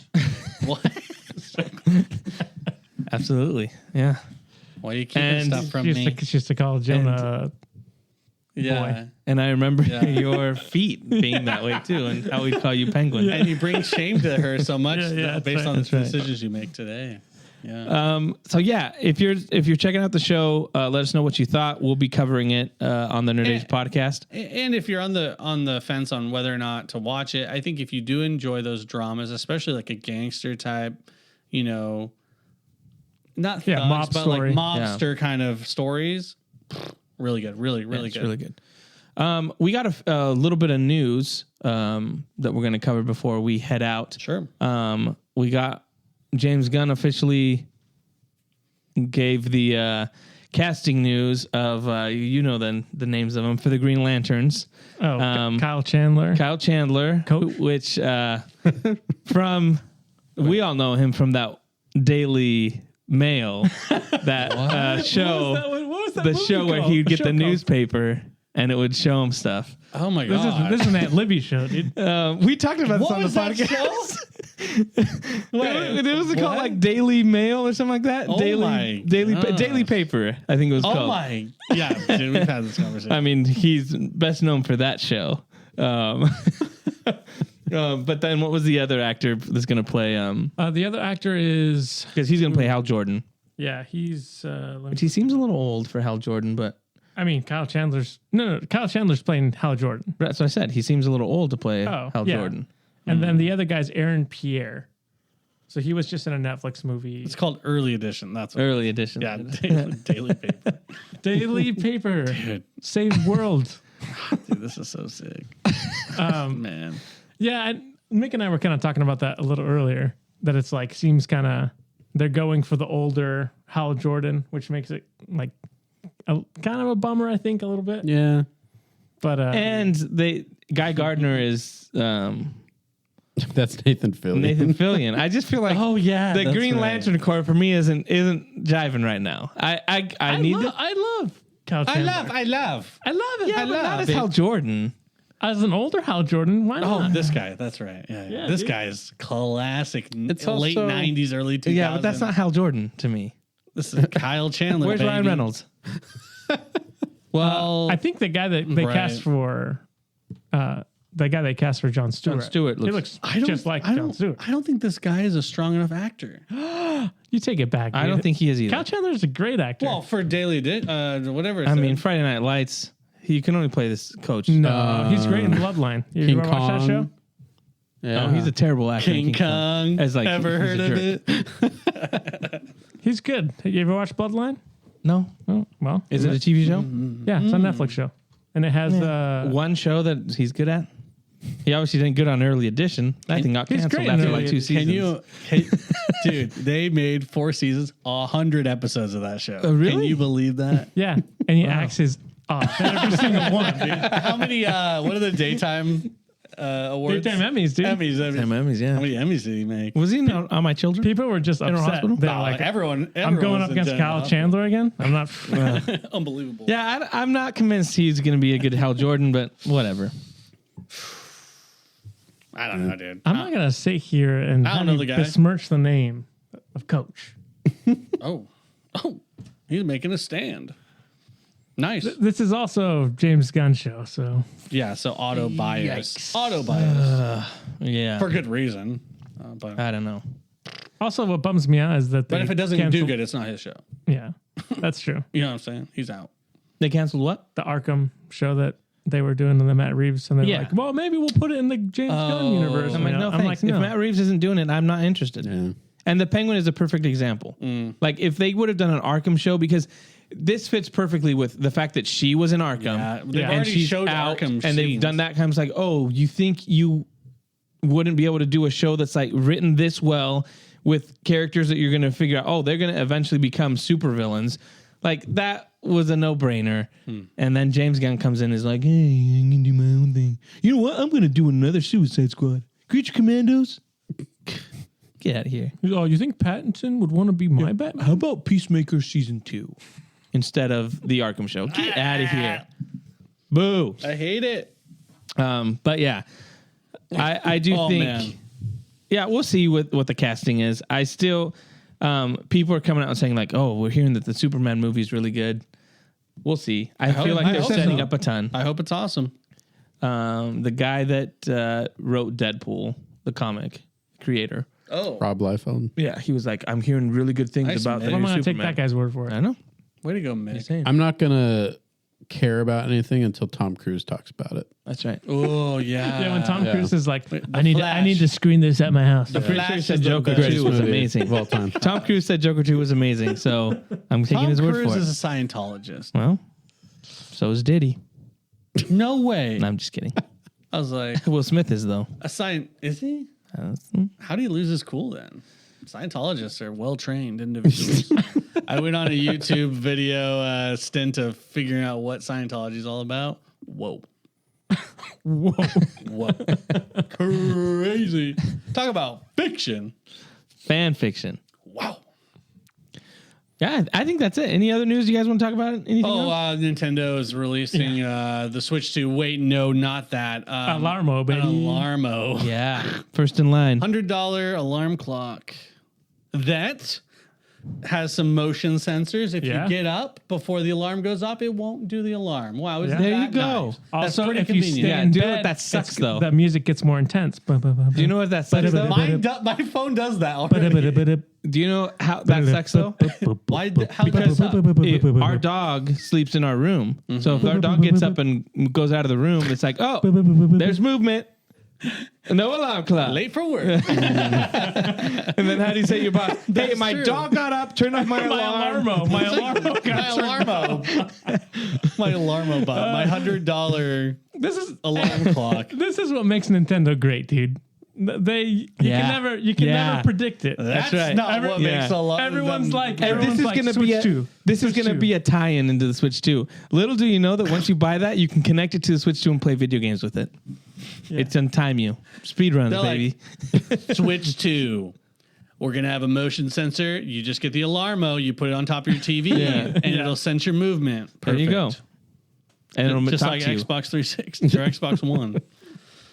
What? Absolutely, yeah. Why are you keeping stuff from me? She used to call Jim boy. And I remember your feet being that way too, and how we'd call you Penguin. And you bring shame to her so much that's based right, on the that's right. decisions you make today. Yeah. So yeah, if you're checking out the show, let us know what you thought. We'll be covering it on the Nerd Age podcast. And if you're on the fence on whether or not to watch it, I think if you do enjoy those dramas, especially like a gangster type, you know, not thugs, mob but story. like mobster kind of stories, really good, really good. It's really good. We got a little bit of news that we're going to cover before we head out. Sure. We got James Gunn officially gave the casting news of the names of them for the Green Lanterns. Oh, Kyle Chandler. Kyle Chandler, Coach. which we all know him from that Daily Mail, that show, What was that the movie show where called? he'd get Show the called- newspaper and it would show him stuff. Oh my This god. is an Aunt Libby show, dude. We talked about this What on the was that podcast. Wait, It was called what? like Daily Mail or something like that. Oh my Daily gosh. Daily Paper, I think it was Oh called. my. Yeah, dude, we've had this conversation. I mean, he's best known for that show. But then, what was the other actor that's going to play? The other actor is Because he's going to play Hal Jordan, he's which he seems a little old for Hal Jordan, but Kyle Chandler's Kyle Chandler's playing Hal Jordan. that's what I said. He seems a little old to play Oh, Hal yeah. Jordan. And then the other guy's Aaron Pierre. So he was just in a Netflix movie. it's called Early Edition. That's what. Early edition. Yeah, daily paper. Daily Paper. Dude, Save World. dude, this is so sick. Man. Yeah, and Mick and I were kind of talking about that a little earlier. That it's like seems kind of they're going for the older Hal Jordan, which makes it like kind of a bummer, I think, a little bit. Yeah. But And Guy Gardner is That's Nathan Fillion. Nathan Fillion. I just feel like yeah, the Green Lantern Corps for me isn't jiving right now. I need to. I love Kyle Chandler. I love. I love it. Yeah, but not as Hal Jordan. As an older Hal Jordan, why Oh, not? this guy. That's right. Yeah, Yeah, this dude. guy is classic. It's Late also- 90s, early 2000s. Yeah, but that's not Hal Jordan to me. This is Kyle Chandler. Where's Ryan baby. Reynolds? Well, I think the guy that they Right. cast for Jon Stewart. Stewart he looks- looks just like Jon Stewart. I don't think this guy is a strong enough actor. You take it back. I don't dude. think he is either. Kyle Chandler's a great actor. Well, for whatever. I mean, Friday Night Lights. You can only play this coach. no, he's great in Bloodline. You King ever watch that Kong. show? Yeah. Oh, he's a terrible actor. in King Kong. As like Ever he's heard a of jerk. it? He's good. You ever watch Bloodline? No, Oh, well, is it a TV show? yeah, it's a Netflix show, and it has One show that he's good at. He obviously did good on Early Edition. That thing got He's canceled great in after Early like 2 Edition. seasons. Dude, they made 4 seasons, 100 episodes of that show. Oh, really? Can you believe that? yeah, and he acts his off every single one. Dude. How many, what are the daytime awards? Daytime Emmys, dude. Emmys. Emmys, yeah. How many Emmys did he make? Was he on My Children? People were just upset. hospital? They're No, like, everyone I'm going was up in against general Kyle hospital. Chandler again. I'm not. Unbelievable. Yeah, I'm not convinced he's going to be a good Hal Jordan, but whatever. I don't know, dude. I'm not gonna sit here and I don't have know you the guy. besmirch the name of Coach. Oh, he's making a stand. Nice. This is also James Gunn show, so Yeah, so auto bias. Yikes. Auto bias. Yeah. For good reason. But I don't know. also what bums me out is that they if it doesn't do good, it's not his show. Yeah, that's true. You know what I'm saying? He's out. They canceled what? The Arkham show that they were doing in the Matt Reeves, and they're Yeah. like, well, maybe we'll put it in the James Gunn universe. I'm like, no, I'm thanks. like, no. If Matt Reeves isn't doing it, I'm not interested. Yeah. And the Penguin is a perfect example. Like if they would have done an Arkham show, because this fits perfectly with the fact that she was in Arkham, Yeah, they've and already she's showed out, Arkham and they've scenes. done that kind of like, oh, you think you wouldn't be able to do a show that's like written this well with characters that you're going to figure out, oh, they're going to eventually become supervillains. Like that was a no-brainer. And then James Gunn comes in and is like, hey, I can do my own thing. You know what? I'm going to do another Suicide Squad. Creature Commandos. Get out of here. Oh, you think Pattinson would want to be my Batman? How about Peacemaker season 2 instead of the Arkham show? Get out of here. Boo. I hate it. But yeah, I do Oh, think, man. yeah, we'll see what the casting is. I still, people are coming out and saying like, oh, we're hearing that the Superman movie is really good. We'll see. I feel like I they're hope setting so. up a ton. I hope it's awesome. The guy that wrote Deadpool, the comic creator. Oh, Rob Liefeld. Yeah, he was like, I'm hearing really good things Nice about the man. new I'm gonna take Superman. that guy's word for it. I know. way to go, Mick. Same. I'm not gonna care about anything until Tom Cruise talks about it. That's right. Oh yeah. Yeah, when Tom Yeah. Cruise is like, The I need Flash. to screen this at my house. I'm pretty sure he Flash said is the Joker best 2 was movie amazing. of all time. Tom Cruise said Joker 2 was amazing, so I'm taking Tom his word Cruise for it. is a Scientologist. Well, so is Diddy. No way. No, I'm just kidding. I was like, Will Smith is though. is he? Uh, How do you lose his cool then? Scientologists are well trained individuals. I went on a YouTube video stint of figuring out what Scientology is all about. Whoa. Whoa. Whoa. Crazy. Talk about fiction. Fan fiction. Wow. Yeah, I think that's it. Any other news you guys want to talk about? Anything else? Nintendo is releasing the Switch 2. Wait, no, not that. Alarmo, baby. An Alarmo. Yeah, first in line. $100 alarm clock that has some motion sensors. If you get up before the alarm goes off, it won't do the alarm. Wow, isn't There that you go. nice? Also, That's pretty if you convenient. stay Yeah, in do you know bed, what that sucks, though? The music gets more intense. Do you know what that sucks though? My phone does that already. Do you know how that sucks though? Why? How does that? Our dog sleeps in our room. So if our dog gets up and goes out of the room, it's like, oh, there's movement. No alarm clock. Late for work. And then how do you say your boss? Hey, my true. dog got up, turned off my alarm. My alarmo. My Alarmo bot. My $100 This is alarm clock. This is what makes Nintendo great, dude. You can never predict it. That's right. not what makes a lot. Everyone's like, And this is like, going to Switch be 2. this is Switch going to 2. be a tie-in into the Switch 2. Little do you know that once you buy that, you can connect it to the Switch 2 and play video games with it. It's going to time you. Speed runs, They're baby. Switch 2. We're going to have a motion sensor. You just get the Alarmo, you put it on top of your TV, and it'll sense your movement. There Perfect. you go. And it'll Just talk like to you. Xbox 360 or Xbox One.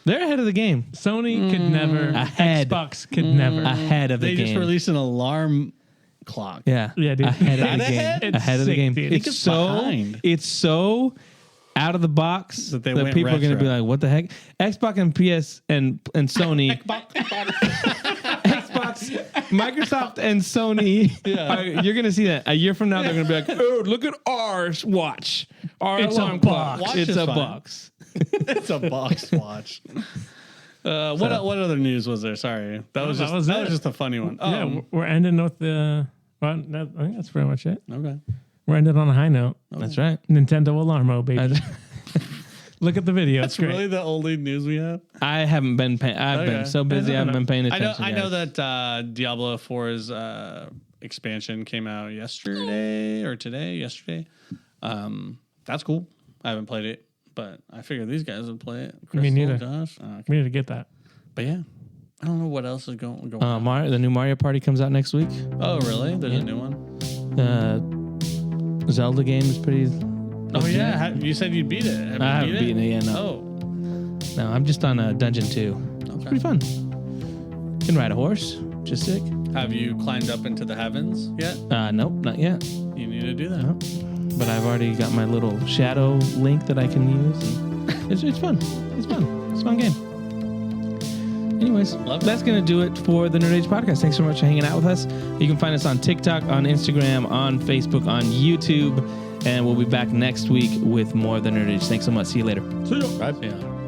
They're ahead of the game. Sony could never. Ahead. Xbox could never. Ahead of the They game. just released an alarm clock. Yeah. Yeah, dude. Ahead of the That game. ahead? It's Ahead of the sick, game. dude. It's It's so behind. it's so out of the box That that, they went people are going to be retro. like, "What the heck?" Xbox and PS and Sony, Xbox, Microsoft and Sony. You're going to see that a year from now. They're going to be like, "Oh, look at our watch, our It's alarm a clock. box. Watch It's is a fine. box." It's a box watch. What other news was there? Sorry, that was that just was it. just a funny one. Yeah, we're ending with the. Well, I think that's pretty much it. Okay. We're ending on a high note. That's right. Nintendo Alarmo, baby. Look at the video. That's it's great. really the only news we have. I haven't been paying. I've been Okay. so busy. I haven't been paying I know. attention. I know guys. that Diablo 4's expansion came out yesterday or today. Yesterday. That's cool. I haven't played it, but I figured these guys would play it. Me neither. Josh. Okay. We need to get that. But yeah, I don't know what else is going on. The new Mario Party comes out next week. Oh, really? There's a new one. Zelda game is pretty. Oh yeah, you said you'd beat it. Have you I haven't beat beaten it yet. No, Oh, no, I'm just on Dungeon 2. It's pretty fun. Can ride a horse, just sick. have you climbed up into the heavens yet? Nope, not yet. You need to do that. No. But I've already got my little shadow link that I can use. And it's fun. It's fun. It's a fun game. Anyways, Love it. that's going to do it for the Nerd Age Podcast. Thanks so much for hanging out with us. You can find us on TikTok, on Instagram, on Facebook, on YouTube. And we'll be back next week with more of the Nerd Age. Thanks so much. See you later. See ya. Bye. Yeah.